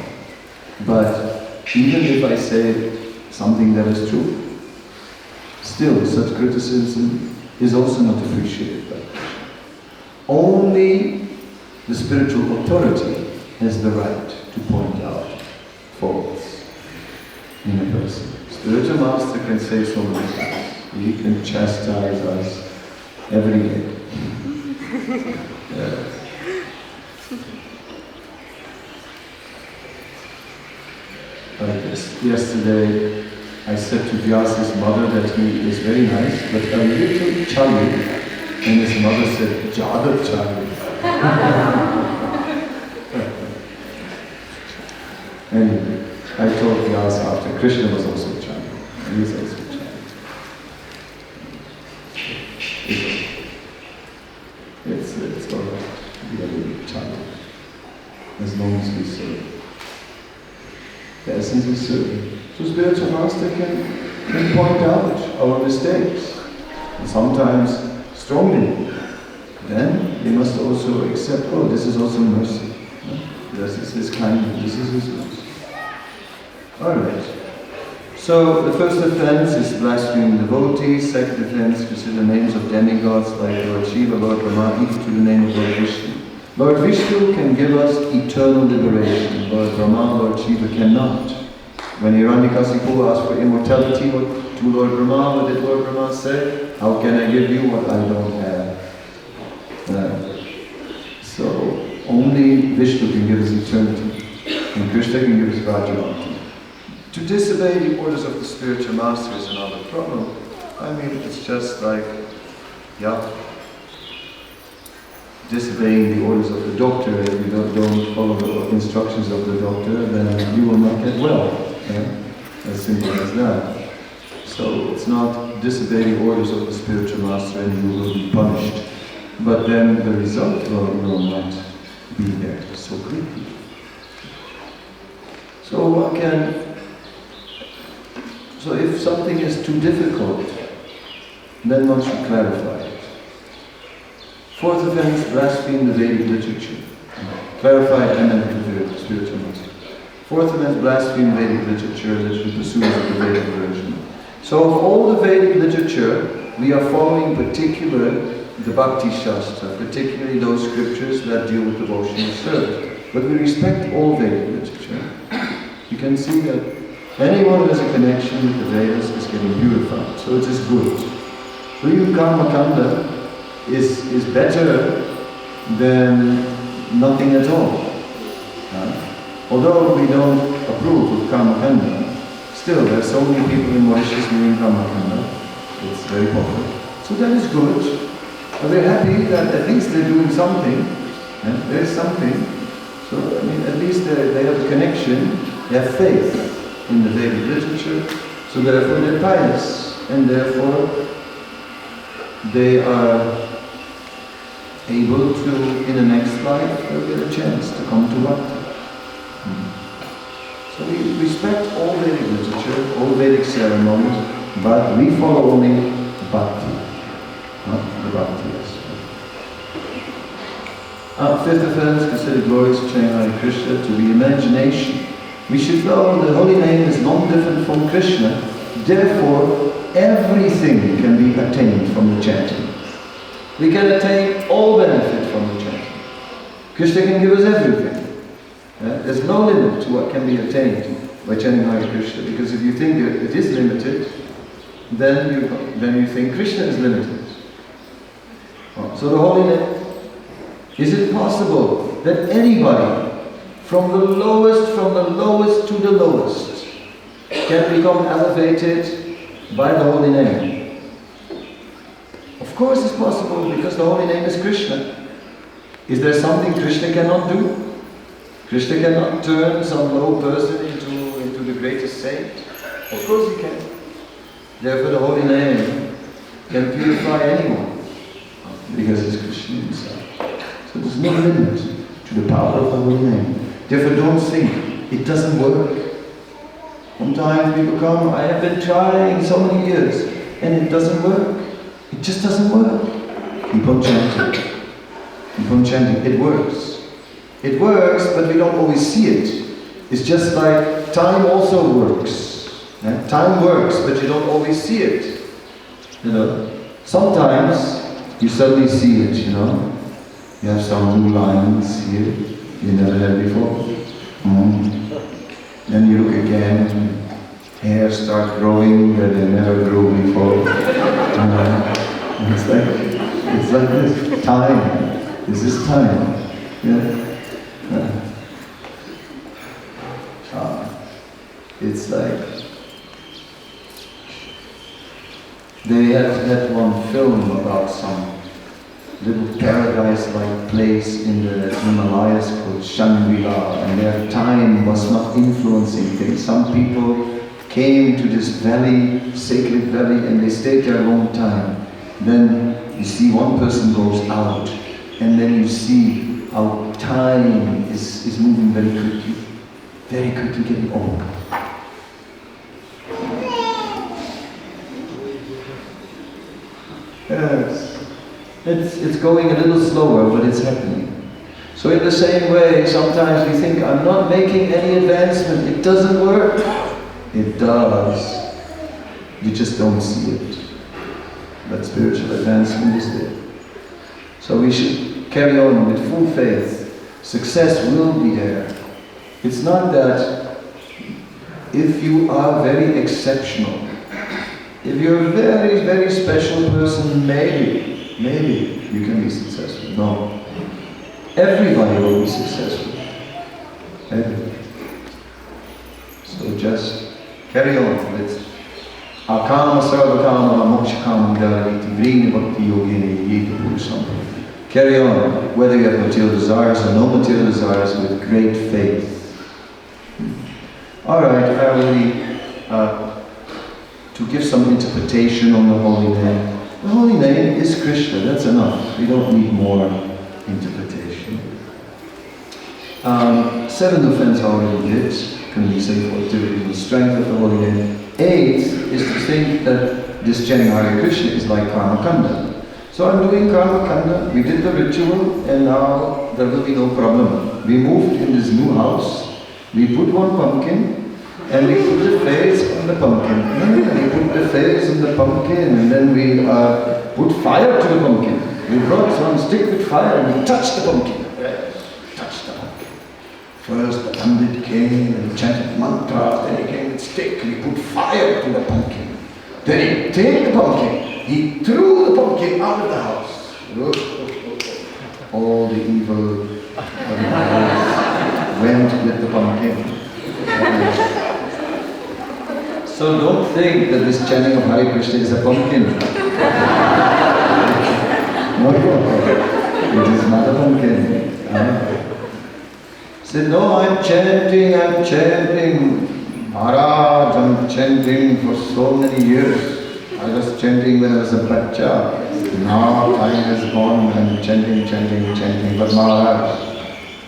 But even if I say something that is true, still such criticism is also not appreciated by Krishna. Only the spiritual authority has the right to point out faults in a person. Spiritual master can say so many things. He can chastise us every day. Yeah. Like this. Yesterday, I said to Vyasa's mother that he is very nice, but a little chubby. And his mother said, Jada chubby. Anyway, I told Vyasa after, Krishna was also chubby. He is also chubby. It's all right. We are really chubby. As long as we serve. The essence is serving. So spiritual master can point out our mistakes, and sometimes strongly. Then we must also accept, oh, this is also mercy. This is his kindness, this is his mercy. Alright. So the first offense is blaspheming devotees. Second offense, consider names of demigods like Lord Shiva, Lord Rama, equal to the name of Lord Vishnu. Lord Vishnu can give us eternal liberation. Lord Rama, Lord Shiva cannot. When Hiranyakasipu asked for immortality to Lord Rama, what did Lord Rama say? How can I give you what I don't have? So only Vishnu can give us eternity, and Krishna can give us Rajyamati. To disobey the orders of the spiritual master is another problem. I mean, it's just like, disobeying the orders of the doctor. If you don't follow the instructions of the doctor, then you will not get well. As simple as that. So it's not disobey the orders of the spiritual master and you will be punished. But then the result will not be there so quickly. So if something is too difficult, then one should clarify it. Fourth offense, blaspheme the Vedic literature. Clarify eminent to the spiritual master. Fourth offense, blaspheme Vedic literature, literally pursuance of the Vedic version. So of all the Vedic literature, we are following the Bhakti Shastra, particularly those scriptures that deal with devotional service. But we respect all Vedic literature. You can see that anyone who has a connection with the Vedas is getting purified, so it is good. So even Karma Kanda is better than nothing at all. Although we don't approve of Karma Kanda, still there are so many people in Mauritius doing Karma Kanda. It's very popular. So that is good. But we're happy that at least they're doing something. There's something. So I mean, at least they have a connection, they have faith in the Vedic literature, so therefore they're pious, and therefore they are able to, in the next life, get a chance to come to Bhakti. So we respect all Vedic literature, all Vedic ceremonies, but we follow only Bhakti, not the Bhakti aspect. Fifth offense, consider glorious chanting Hare Krishna to be imagination. We should know the holy name is not different from Krishna, therefore everything can be attained from the chanting. We can attain all benefit from the chanting. Krishna can give us everything. There's no limit to what can be attained by chanting Hare Krishna, because if you think it is limited, then you think Krishna is limited. So the holy name, is it possible that anybody, from the lowest to the lowest, can become elevated by the holy name? Of course it's possible, because the holy name is Krishna. Is there something Krishna cannot do? Krishna cannot turn some low person into the greatest saint? Of course he can. Therefore the holy name can purify anyone, because it's Krishna himself. So there's no limit to the power of the holy name. Therefore don't think it doesn't work. Sometimes people come, I have been trying so many years, and it doesn't work. It just doesn't work. Keep on chanting. Keep on chanting. It works. It works, but we don't always see it. It's just like time also works. Time works, but you don't always see it. Sometimes you suddenly see it, You have some new lines here you never had before. Then you look again, hair starts growing where they never grew before. It's like this. Time. This is time. It's like they had one film about some little paradise-like place in the Himalayas called Shangri-La, and their time was not influencing things. Some people came to this valley, sacred valley, and they stayed there a long time. Then you see one person goes out, and then you see how time is moving very quickly getting old. Yes. It's going a little slower, but it's happening. So in the same way, sometimes we think, I'm not making any advancement, it doesn't work. It does. You just don't see it. But spiritual advancement is there. So we should carry on with full faith. Success will be there. It's not that if you are very exceptional, if you're a very, very special person, maybe you can be successful. No. Everybody will be successful. Everybody. So just carry on with Akama Sarvakama Mokshakama Vidariti Vrina Bhakti Yogini Yega Purusam. Carry on, whether you have material desires or no material desires, with great faith. Alright, I will to give some interpretation on the holy name. The holy name is Krishna, that's enough. We don't need more interpretation. 7th offense already did, can we say for activities and strength of the holy name. 8th is to think that this chanting Hare Krishna is like Karma Kanda. So I'm doing Karma Kanda, we did the ritual, and now there will be no problem. We moved in this new house, we put one pumpkin, and we put the face on the pumpkin. And we put the face on the pumpkin, and then we put fire to the pumpkin. We brought some stick with fire and we touched the pumpkin. Touched the pumpkin. First the Pandit came and chanted mantras, then he came with stick and he put fire to the pumpkin. Then he took the pumpkin, he threw the pumpkin out of the house. All the evil went with the pumpkin. So don't think that this chanting of Hare Krishna is a pumpkin. No, it is not a pumpkin. Say, no, I'm chanting. Maharaj, I'm chanting for so many years. I was chanting when I was a bacha. Now time has gone and I'm chanting. But Maharaj,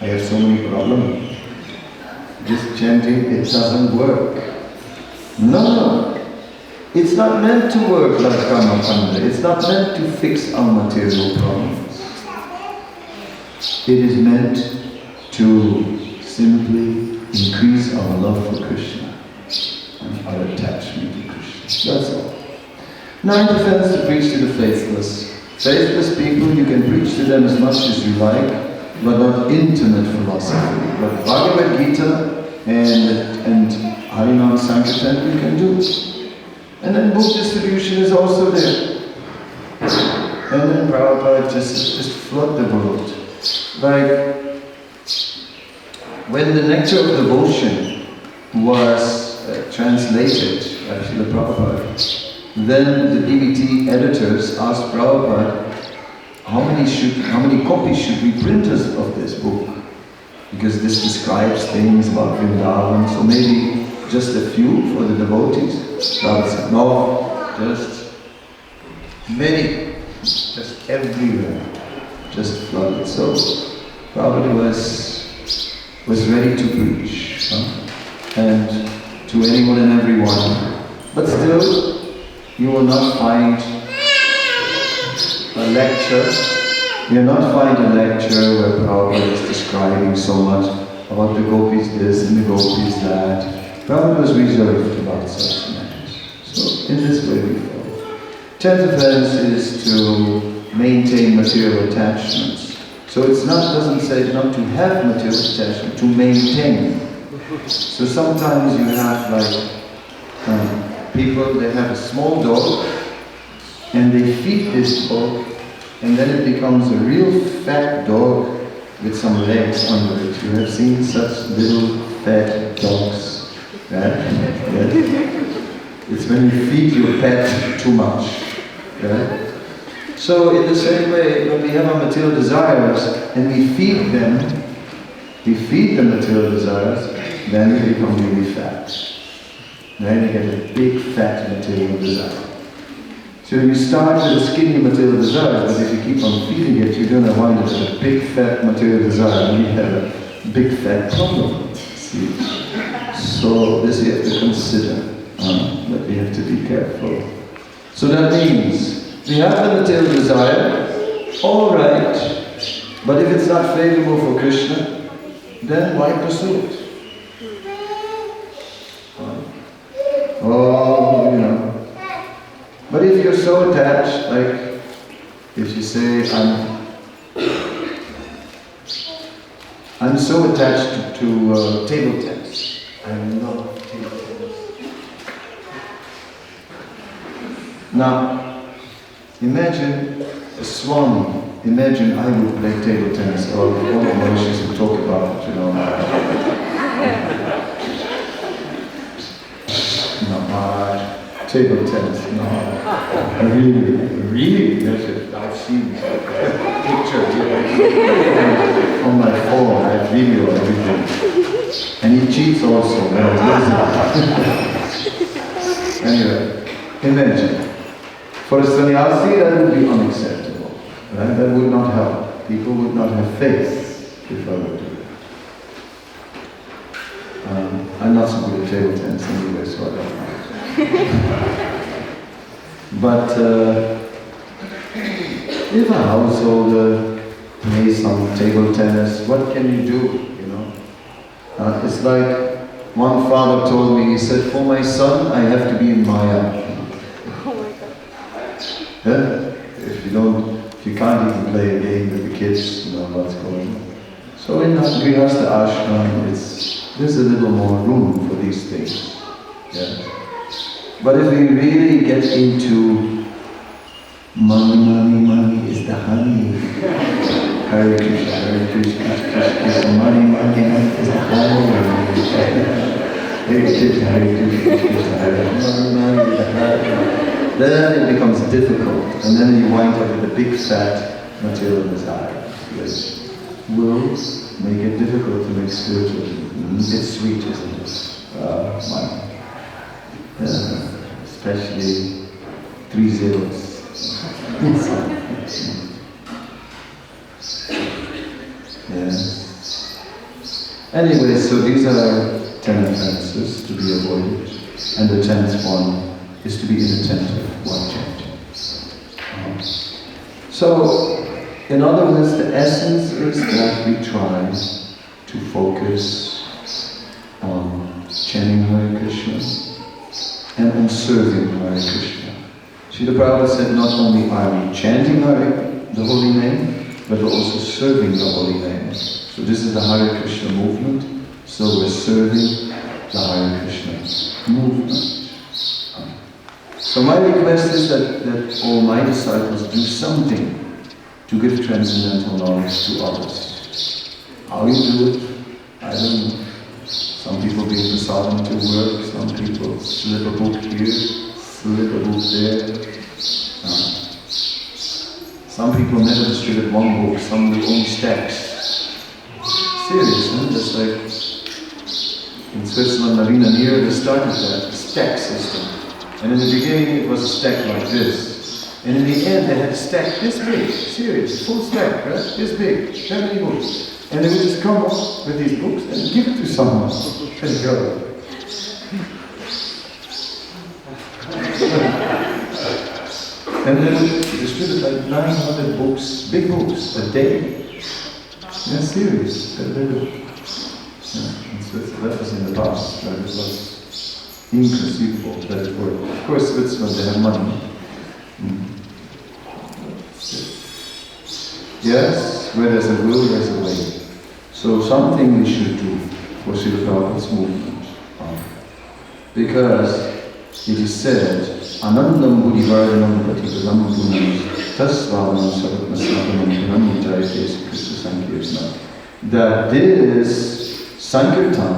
I have so many problems. This chanting, it doesn't work. No, it's not meant to work like Karma Kanda. It's not meant to fix our material problems. It is meant to simply increase our love for Krishna and our attachment to Krishna. That's all. 9th offense, to preach to the faithless. Faithless people, you can preach to them as much as you like, but not intimate philosophy. But Bhagavad Gita and Harinam Sankirtan you can do. And then book distribution is also there. And then Prabhupada just flood the world. Like, when the Nectar of Devotion was translated by Srila Prabhupada, then the DVD editors asked Prabhupada, how many copies should we print of this book? Because this describes things about Vrindavan, so maybe just a few for the devotees. Prabhupada said, no, just many, just everywhere, just flooded. So Prabhupada was ready to preach, and to anyone and everyone. But still, you will not find a lecture. You'll not find a lecture where Prabhupada is describing so much about the gopis this and the gopis that. Prabhupada was reserved about such matters. So in this way we follow. 10th offense is to maintain material attachments. So it's not, doesn't say not to have material attachment, to maintain. So sometimes you have like people, they have a small dog and they feed this dog, and then it becomes a real fat dog with some legs under it. You have seen such little fat dogs, right? Yeah. It's when you feed your pet too much, right? So in the same way, when we have our material desires and we feed the material desires, then we become really fat. Then you get a big fat material desire. So you start with a skinny material desire, but if you keep on feeding it, you're going to wind up with a big fat material desire, and you have a big fat problem. See? So this you have to consider, that we have to be careful. So that means, we have the material desire, all right, but if it's not favorable for Krishna, then why pursue it? Oh, you know. But if you're so attached, like if you say, I'm so attached to table tennis. I love table tennis. Now, imagine a Swami. Imagine I would play table tennis, or all the Mauritius would talk about it, you know. Table tennis, no. Really, I've seen pictures on my phone, I have video, everything. And he cheats also, Anyway, imagine. For a sannyasi, that would be unacceptable. Right? That would not help. People would not have faith if I would do it. I'm not so good at table tennis anyway, so I don't know. But if a householder plays some table tennis, what can you do, you know? It's like one father told me, he said, for my son, I have to be in Maya. Oh my God. Yeah? If you can't even play a game with the kids, you know what's going on. So in Grihastha ashram, there's a little more room for these things. Yeah? But if we really get into money is the honey. Hare Krishna, Hare Krishna, Krishna Krishna, money is the honey. Hare Krishna, Hare Krishna, Krishna Hare money is the honey. Then it becomes difficult, and then you wind up with a big fat material desire, which will make it difficult to make spiritual. It's sweet, isn't it? Money. Especially 3 zeros. Yes. Anyway, so these are 10 offenses to be avoided, and the 10th one is to be inattentive while chanting. So, in other words, the essence is that we try to focus on chanting Hare Krishna and on serving Hare Krishna. Srila Prabhupada said not only are we chanting Hare, the holy name, but we're also serving the holy name. So this is the Hare Krishna movement, so we're serving the Hare Krishna movement. So my request is that all my disciples do something to give transcendental knowledge to others. How you do it, I don't know. Some people bring prasadam to work, some people slip a book here, slip a book there. Some people never distribute one book, some do only stacks. Serious, huh? Just like in Switzerland, Marina Near, they started that stack system. And in the beginning it was a stack like this. And in the end they had a stack this big, serious, full stack, right? This big, that many books. And they would just come up with these books and give it to someone. And go. And they would distribute like 900 books, big books, a day. Yeah, serious. That was in the past, right? It was inconceivable that it worked. Of course, Switzerland, they have money. Yes, where there's a will, there's a way. So something we should do for Srila Prabhupada's movement. Because it is said, Anandam Buddhivardhanam Patipadam Punam Tasvavanam Savatmasnapanam Punam Jayate Krishna Sankirtana. That this Sankirtan,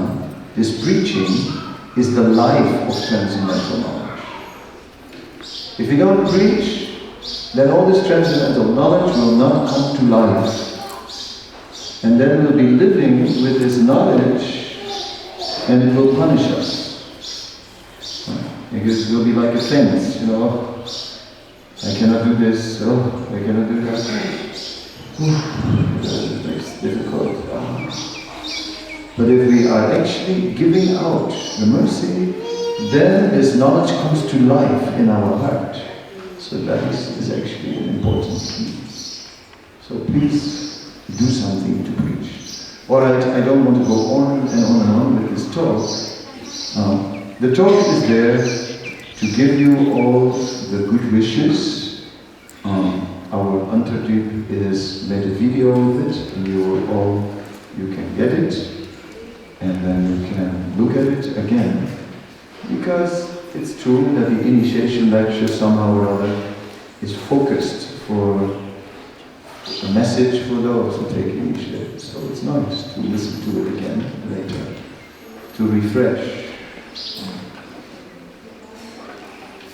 this preaching, is the life of transcendental knowledge. If we don't preach, then all this transcendental knowledge will not come to life. And then we'll be living with this knowledge and it will punish us. Because it will be like a fence, you know. I cannot do this, oh, I cannot do that. It's difficult. But if we are actually giving out the mercy, then this knowledge comes to life in our heart. So that is actually an important key. So please do something to preach. Alright, I don't want to go on and on and on with this talk. The talk is there to give you all the good wishes. Our Antardip has made a video of it, and you can get it, and then you can look at it again. Because it's true that the initiation lecture somehow or other is focused for a message for those who take initiation. So it's nice to listen to it again later, to refresh.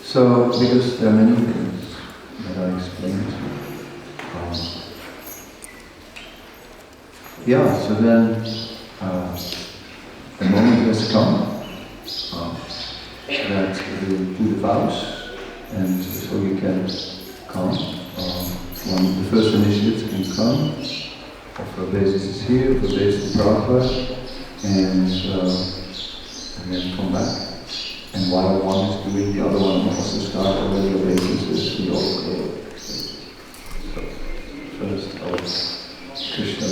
So, because there are many things that I explained. So then the moment has come that we do the vows, and so you can come. The first initiates can come. Offer obeisances here, offer obeisance to Prabhupada, and then come back. And while one is doing, the other one also start already obeisances. We all go. So first our Krishna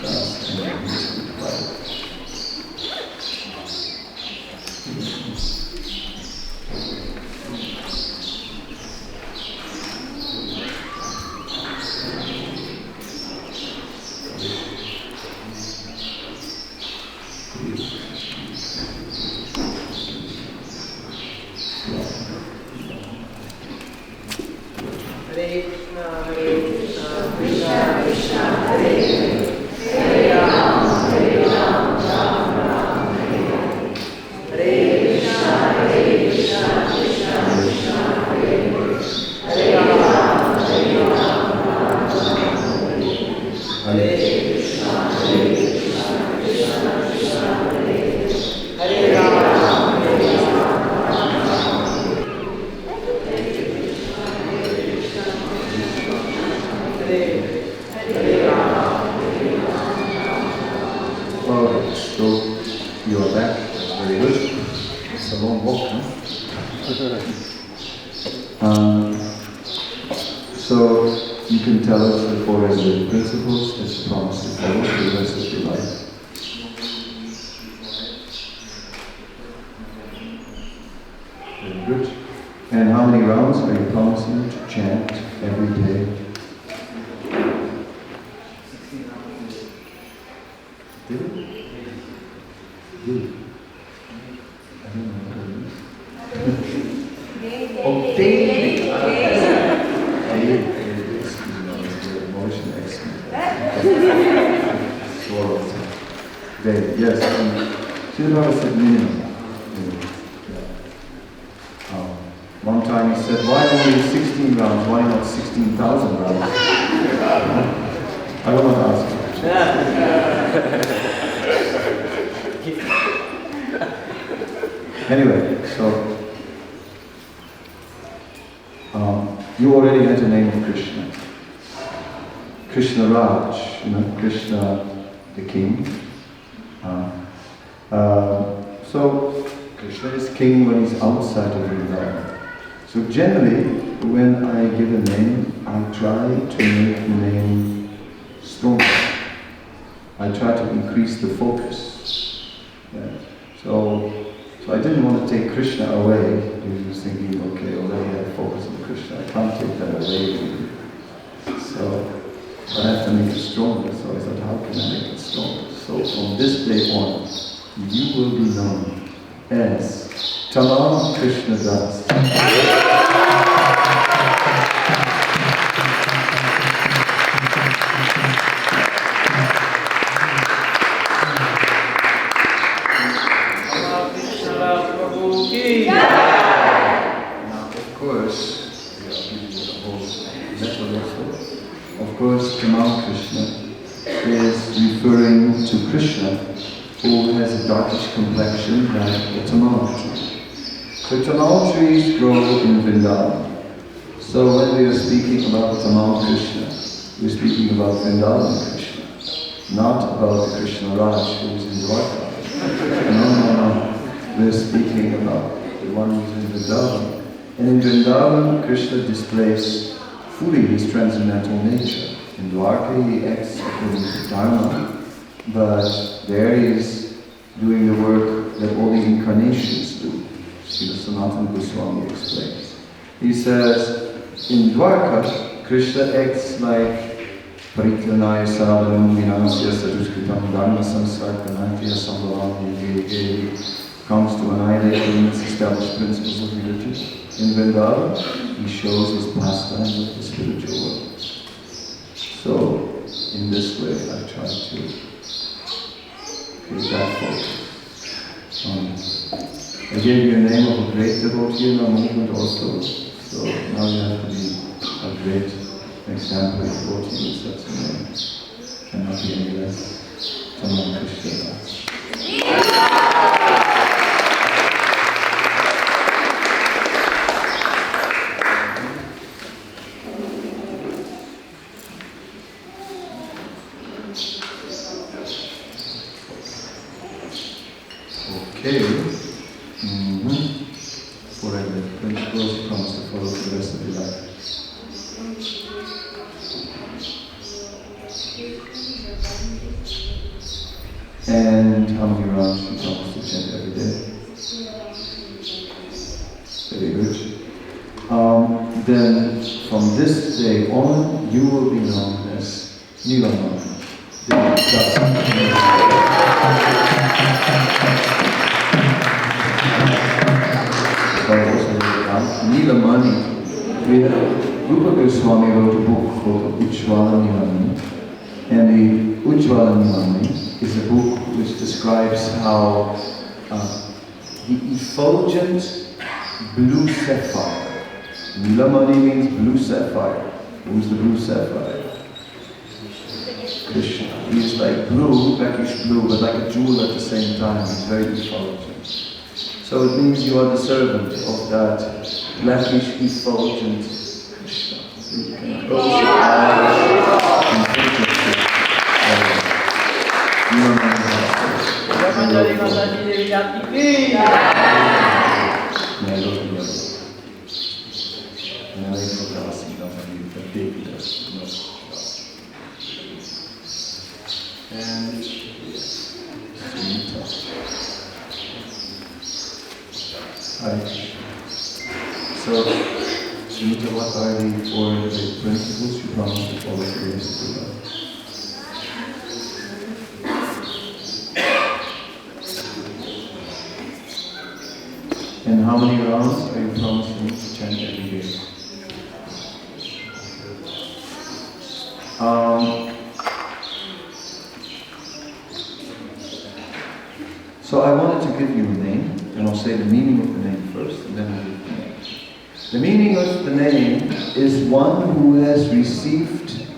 last, and then the Bible. So you can tell us the four resident principles that you promise to follow for the rest of your life. Very good. And how many rounds are you promising to chant every day? Oh, daily. Daily. Emotion excellent. Daily. Yes. Sridhara said minimum. One time he said, why only 16 rounds? Why not 16,000 rounds? I will not ask you. Anyway, so you already had the name of Krishna. Krishna Raj, Krishna the king. So Krishna is king when he's outside of Vrindavan. So generally, when I give a name, I try to make the name stronger. I try to increase the focus. Yeah. So I didn't want to take Krishna away. He was thinking, okay, already I focus on Krishna. I can't take that away. So I have to make it stronger. So I thought, how can I make it stronger? So from this day on, you will be known as Tamam Krishna Das. Of course, Tamam Krishna is referring to Krishna, who has a darkish complexion like a tamam tree. So tamam trees grow in Vrindavan. So when we are speaking about Tamam Krishna, we are speaking about Vrindavan Krishna, not about the Krishna Raj who is in Dwarka. No. We are speaking about the one who is in Vrindavan. And in Vrindavan, Krishna displays fully his transcendental nature. In Dwarka, he acts according to Dharma, but there he is doing the work that all the incarnations do. Srila Sanatana Goswami explains. He says, in Dwarka, Krishna acts like Paritranaya Sadhanam Vinasya Sadushkritam Dharma Samsarkanatya Sambhavam Yege comes to annihilate the established principles of religion. In Vrindavan, he shows his pastimes of the spiritual world. So, in this way, I try to create that focus. I gave you a name of a great devotee in our movement also. So now you have to be a great exemplary devotee with such a name. Cannot be any less. Tamam Krishna. Okay. Forever. Principles you promise to follow for the rest of your life. And how many rounds you promise to chant every day? Very good. Then from this day on, you will be known as Nilamani. Nilamani. Rupa Goswami wrote a book called Ujjvala Nilamani. And the Ujjvala Nilamani is a book which describes how the effulgent blue sapphire. Nilamani means blue sapphire. Who's the blue sapphire? Krishna. He is like blue, blackish blue, but like a jewel at the same time. He's very effulgent. So it means you are the servant of that blackish, effulgent Krishna. So you can close your eyes and think of and so, Sunita, what are the four big principles you promise to follow for the rest of your life? And how many rounds are you promising to chant every day? So I wanted to give you a name, and I'll say the meaning of the name first, and then I'll give the name. The meaning of the name is one who has received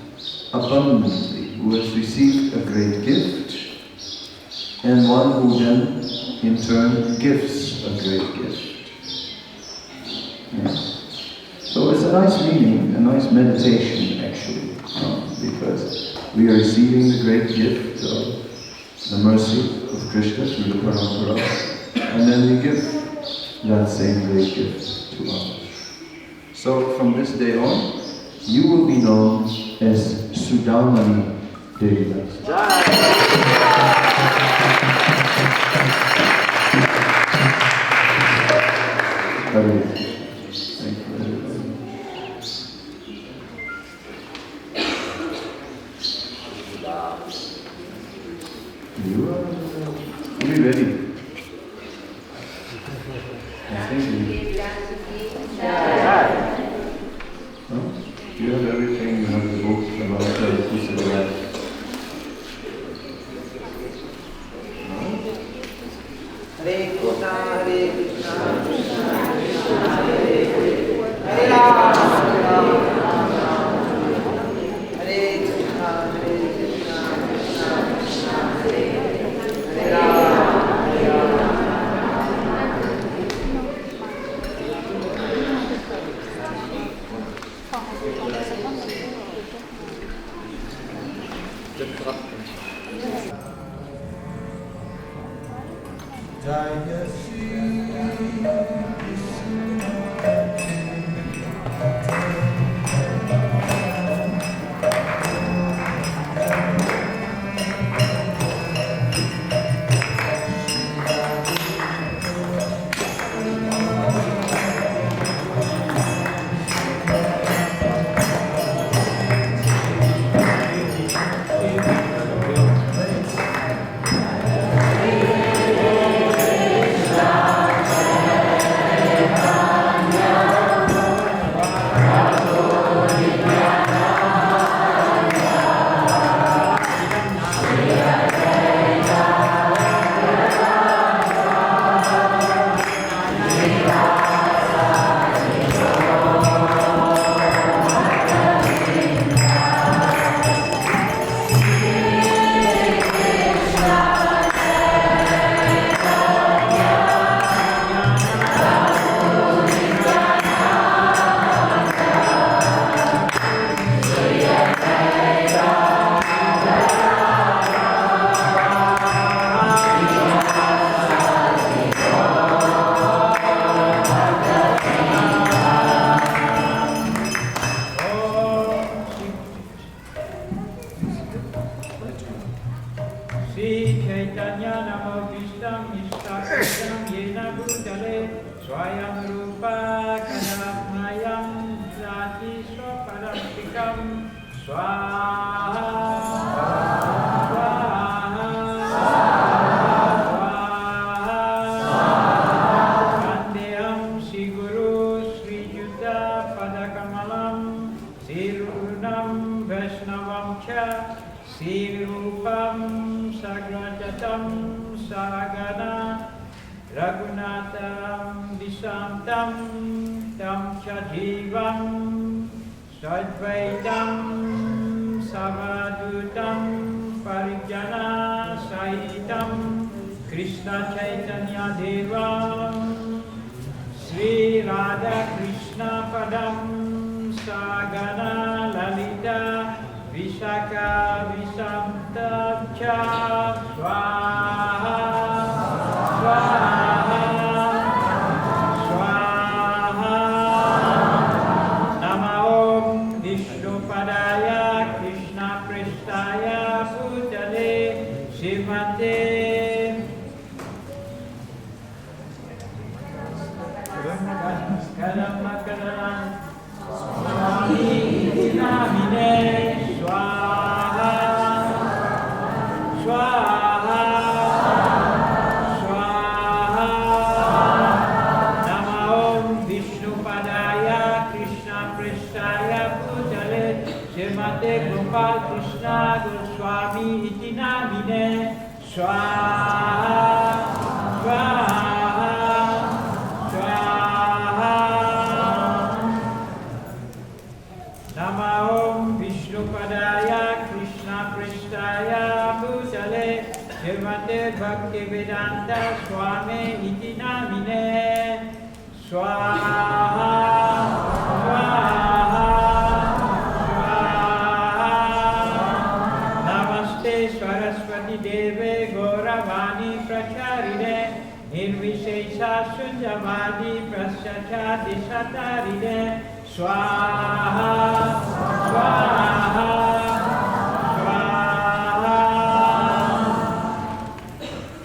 abundantly, who has received a great gift, and one who then, in turn, gives a great gift. Yes. So it's a nice meaning, a nice meditation, actually, because we are receiving the great gift of the mercy of Krishna through the parampara, and then we give that same great gift to others. So from this day on, you will be known as Sudamani Devidas. Hare. Thank you very much. You are ready. I think you. You have everything, you have the book about the Krishna life. Hare Krishna, Hare Krishna, Krishna Krishna, Hare Hare, Hare Rama, Rama Rama, Hare Krishna, Hare Krishna, Krishna Krishna, Hare Hare, Hare Rama, Hare Rama. Jai Shri Kadamba Kanana Swami Namine Swaha Swaha Swaha Srimate Gopal Krishna Goswami iti namine Swaha Swaha Swaha Nama Om Vishnupadaya Krishna Prestaya Bhutale Srimate Bhaktivedanta Swami iti namine Swaha Swaha Saraswati Deve Gauravani Pracharine Nirvishesha Sunjavadi Prasyachati Satarine Swaha Swaha Swaha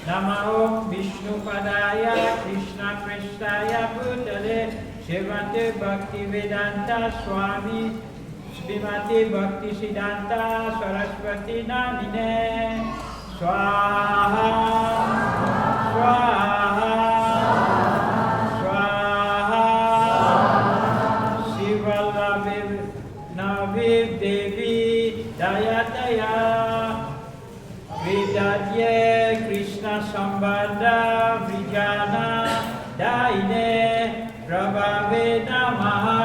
Namo Vishnupadaya Krishna Prestaya Bhutale Srimate Bhaktivedanta Swami Srimati Bhakti Siddhanta Saraswati Namine Swaha Swaha Swaha Sivalaviv Naviv Devi Dayataya Vidadye Krishna Sambandha Vijana Daine Prabhave Namaha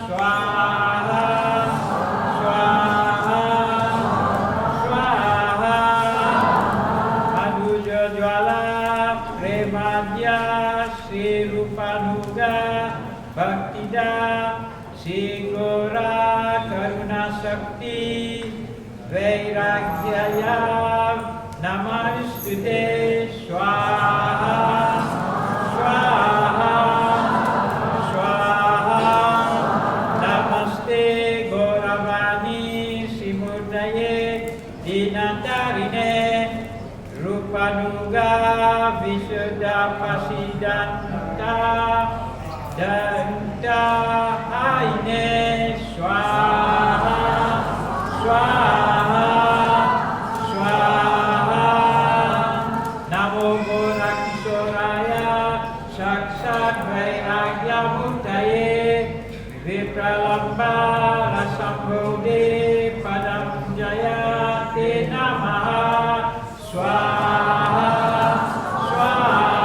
Swaha Bhaktida Sigora Karuna Sakti Vairagyaya Namastute Swaha Swaha Swaha Namaste Gauravani Simurdaye Dinatarine Rupanuga Visuddha Pasidanta Danta Aine Swaha Swaha Swaha Namo Gorakishoraya Saksat Vairagya Murtaye Vipralamba Rasambode Padam Jayate Namaha Swaha Swaha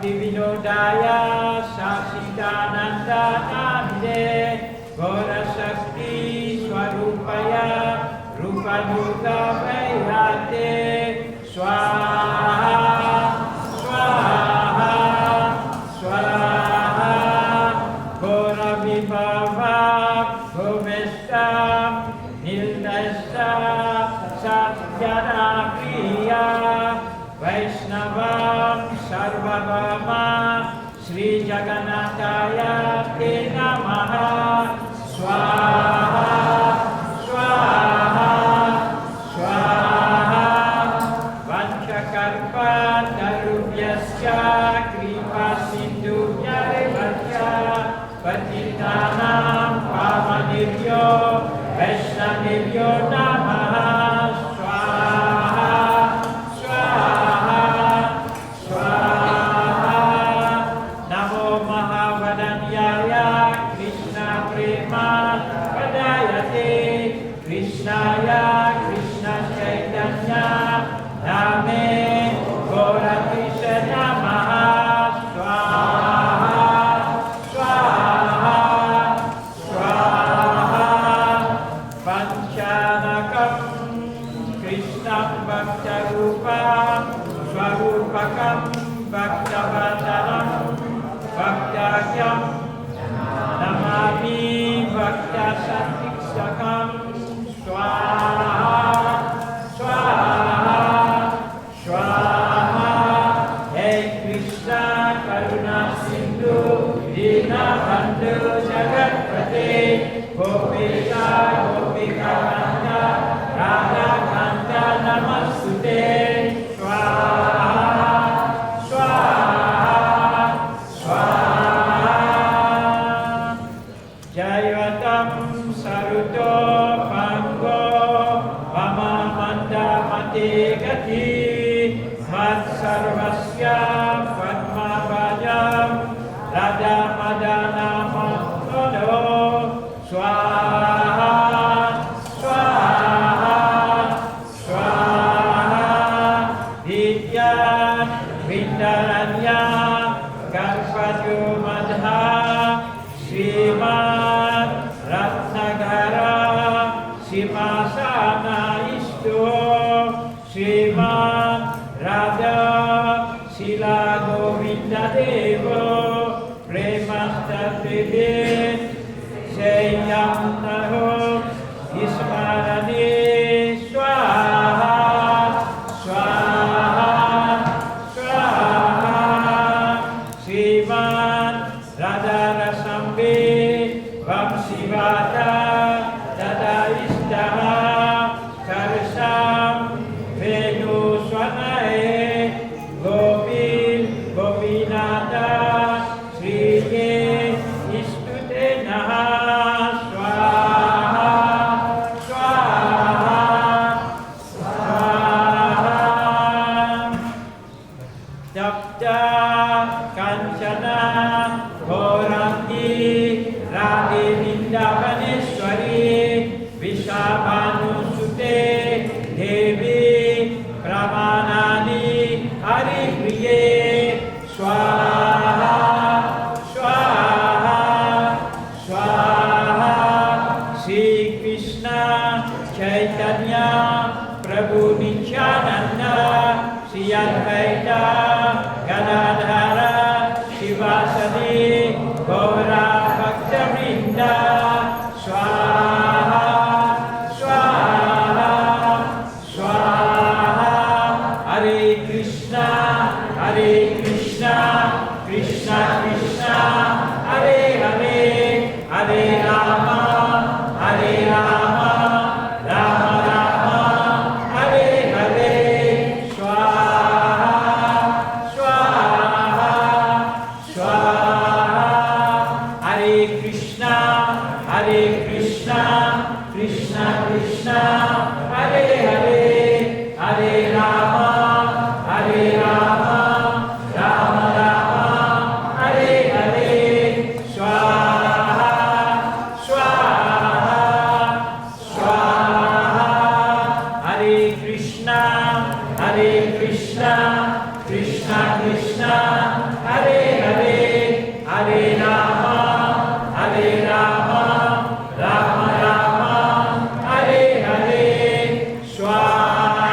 Vinodaya Sasidananda Namide Gora Shakti Swarupaya Rupanuga Vairate Swaha Swaha Swaha Gora Vibhava Govestam Nildasa Satyana Priya Vaishnavam Sarvabhama Sri Jagannataya Te Namaha Swaha Swaha Swaha Vanchakarpa Tarubhyasya Kripa Sindhubhya Evaccha Patitanam Pavanebhyo Vaishnavebhyo Namaha Krishnaya Krishna Chaitanya Name Gora Krishna Namaha Swaha Swaha Swaha Panchanakam Krishnam Bhaktarupam Swarupakam Bhaktavatanam Bhaktakyam Namami Bhaktasatikshakam Swaha Swaha Swaha Hey Krishna Karuna Sindhu Dinabandhu Jagatpate Gopika Gopika Kanta Radha Kanta Namastute Swaha Swaha Swaha Jayatam Saruto Pango Mama Manda Mate Gati Mat Sarvasya Padma Bhajam Radha Madana Vitaranya Karpadyo Madha Sriman Ratnagara Simasana Isto Sriman Radha Sila Govinda Devo Premastatibin Seyam Naho Ismarani Swaha Swaha Swaha Sriman Radha Rasambe Vamsivata Dada Istaha Karsam Venu Swanae Gopil Gopinata Sriye Istute Naha Swaha Swaha Swaha Japta Kanchana Gaurangi Radhe Vrindavaneshwari Vishabhanu Sute Devi Pramanani Hari Priye Swaha Swaha Swaha Sri Krishna Chaitanya Prabhu Nityananda Sri Advaita Gadadhara Shivasadi Gaura Bhakta Vrinda Swaha Swaha Swaha Hare Krishna Krishna Krishna Hare Hare Hare Rama Rama Rama Hare Hare Swaha Swaha Swaha Hare Krishna Krishna Krishna Hare Hare Hare Rama Rama Rama Hare Hare Swaha Swaha Swaha Hare Krishna Krishna Krishna Hare Hare Hare Rama Rama Rama Hare Hare Swaha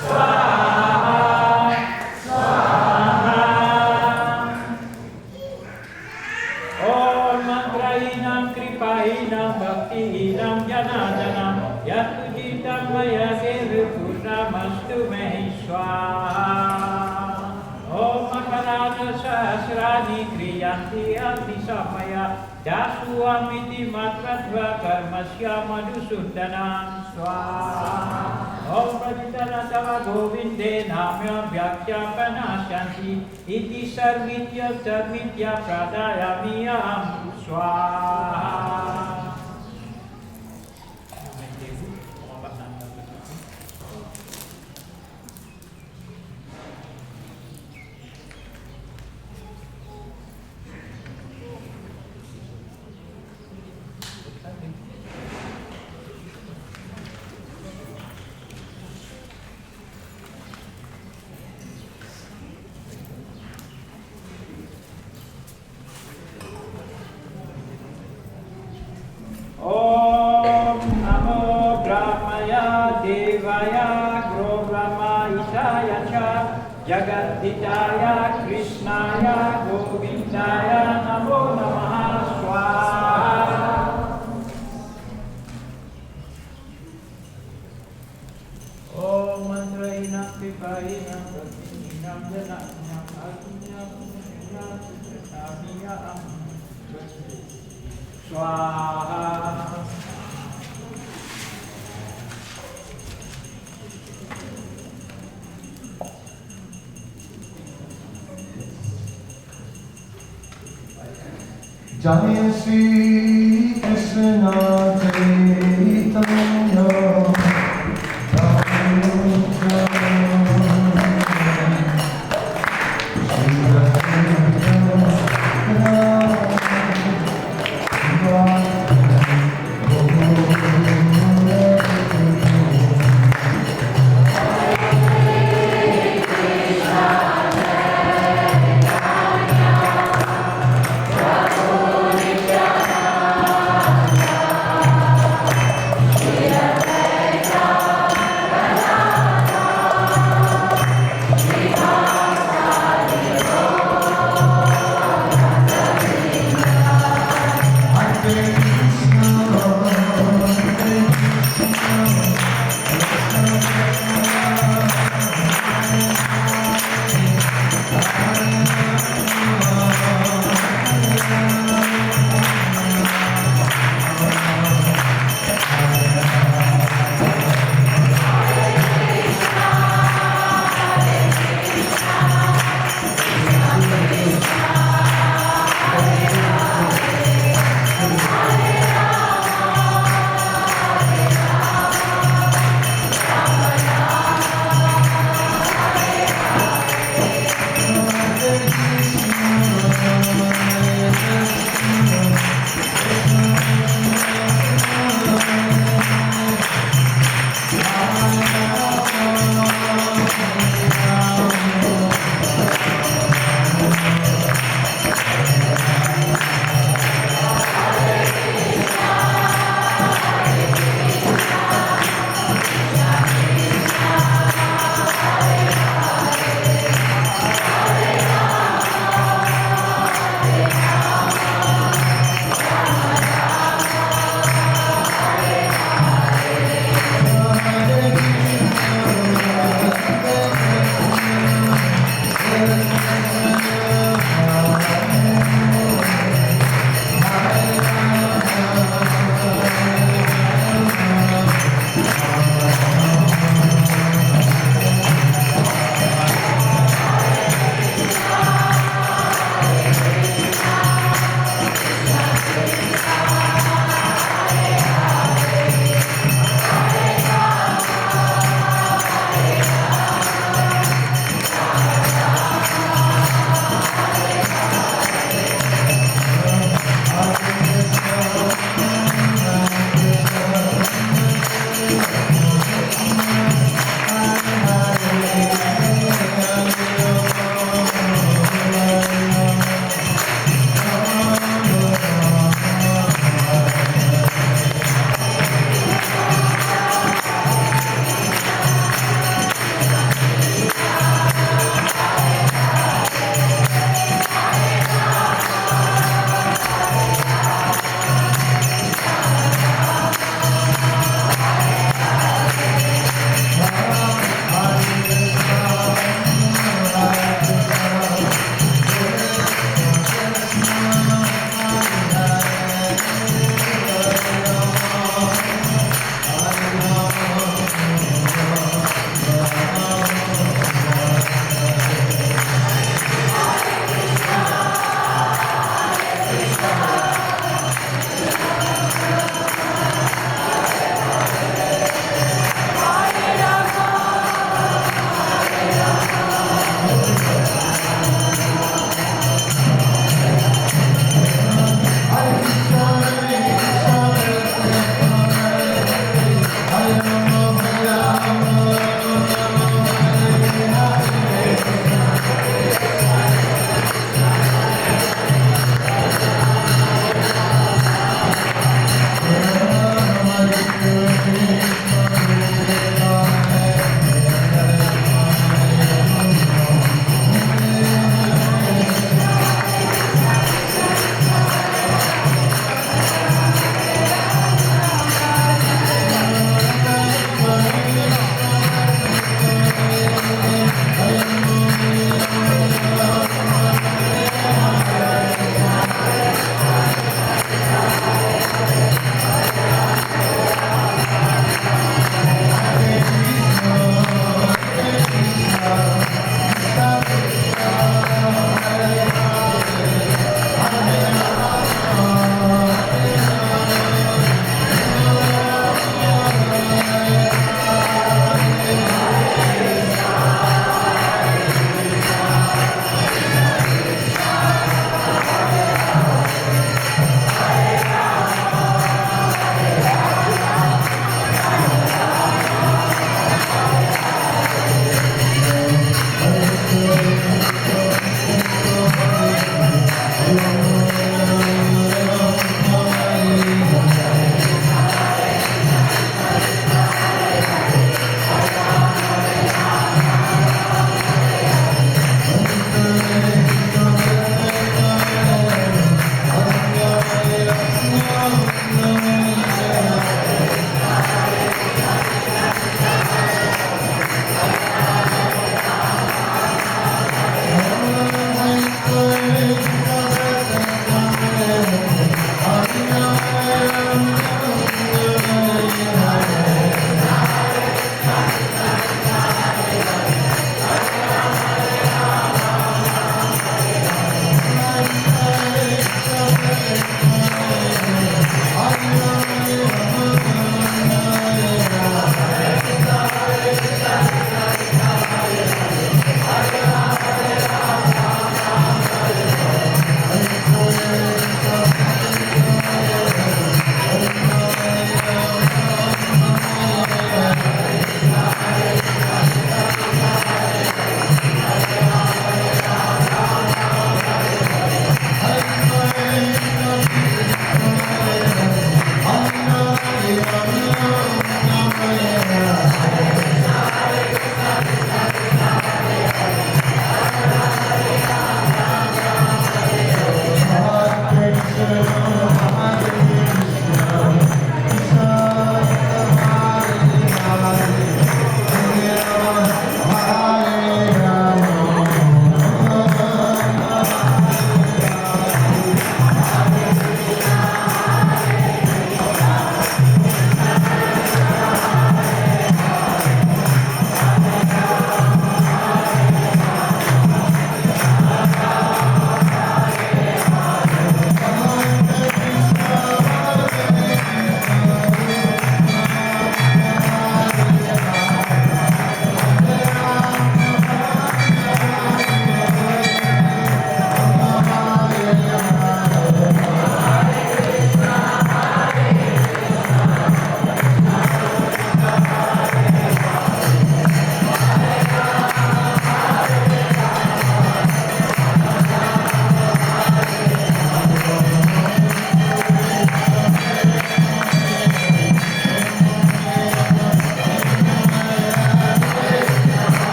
Swaha Swaha Om Mantrainam Kripainam Bhaktihinam Jananam Yatujitam Maya Devi Purnamastu Mehi Swaha Om Makarana Sahasrani Kriyanti Ati Samaya Dasu Amiti Matratva Karmasya Madhusudanam Swaha Om Praditana Tava Govinde Namya Vyakyapana Shanti Iti Sarvitya Sarvitya Pradayamiyam Swaha Om Namo Brahmaya Devaya Gro Brahma Ishaya Cha Jagadhitaya Krishnaya Govindaya Namo Namaha Swaha Om Mantrainam Pipainam Pratinam Jananyam Agunyam Punyam Sutramiyam Swaha Jai Shri Krishna Chaitanya Krishna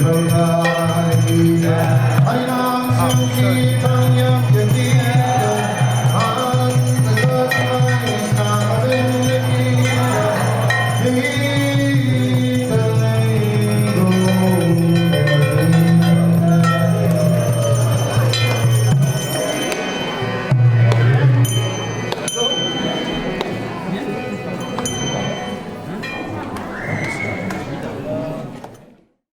Prabhupada ki jai. Harinam Sankirtan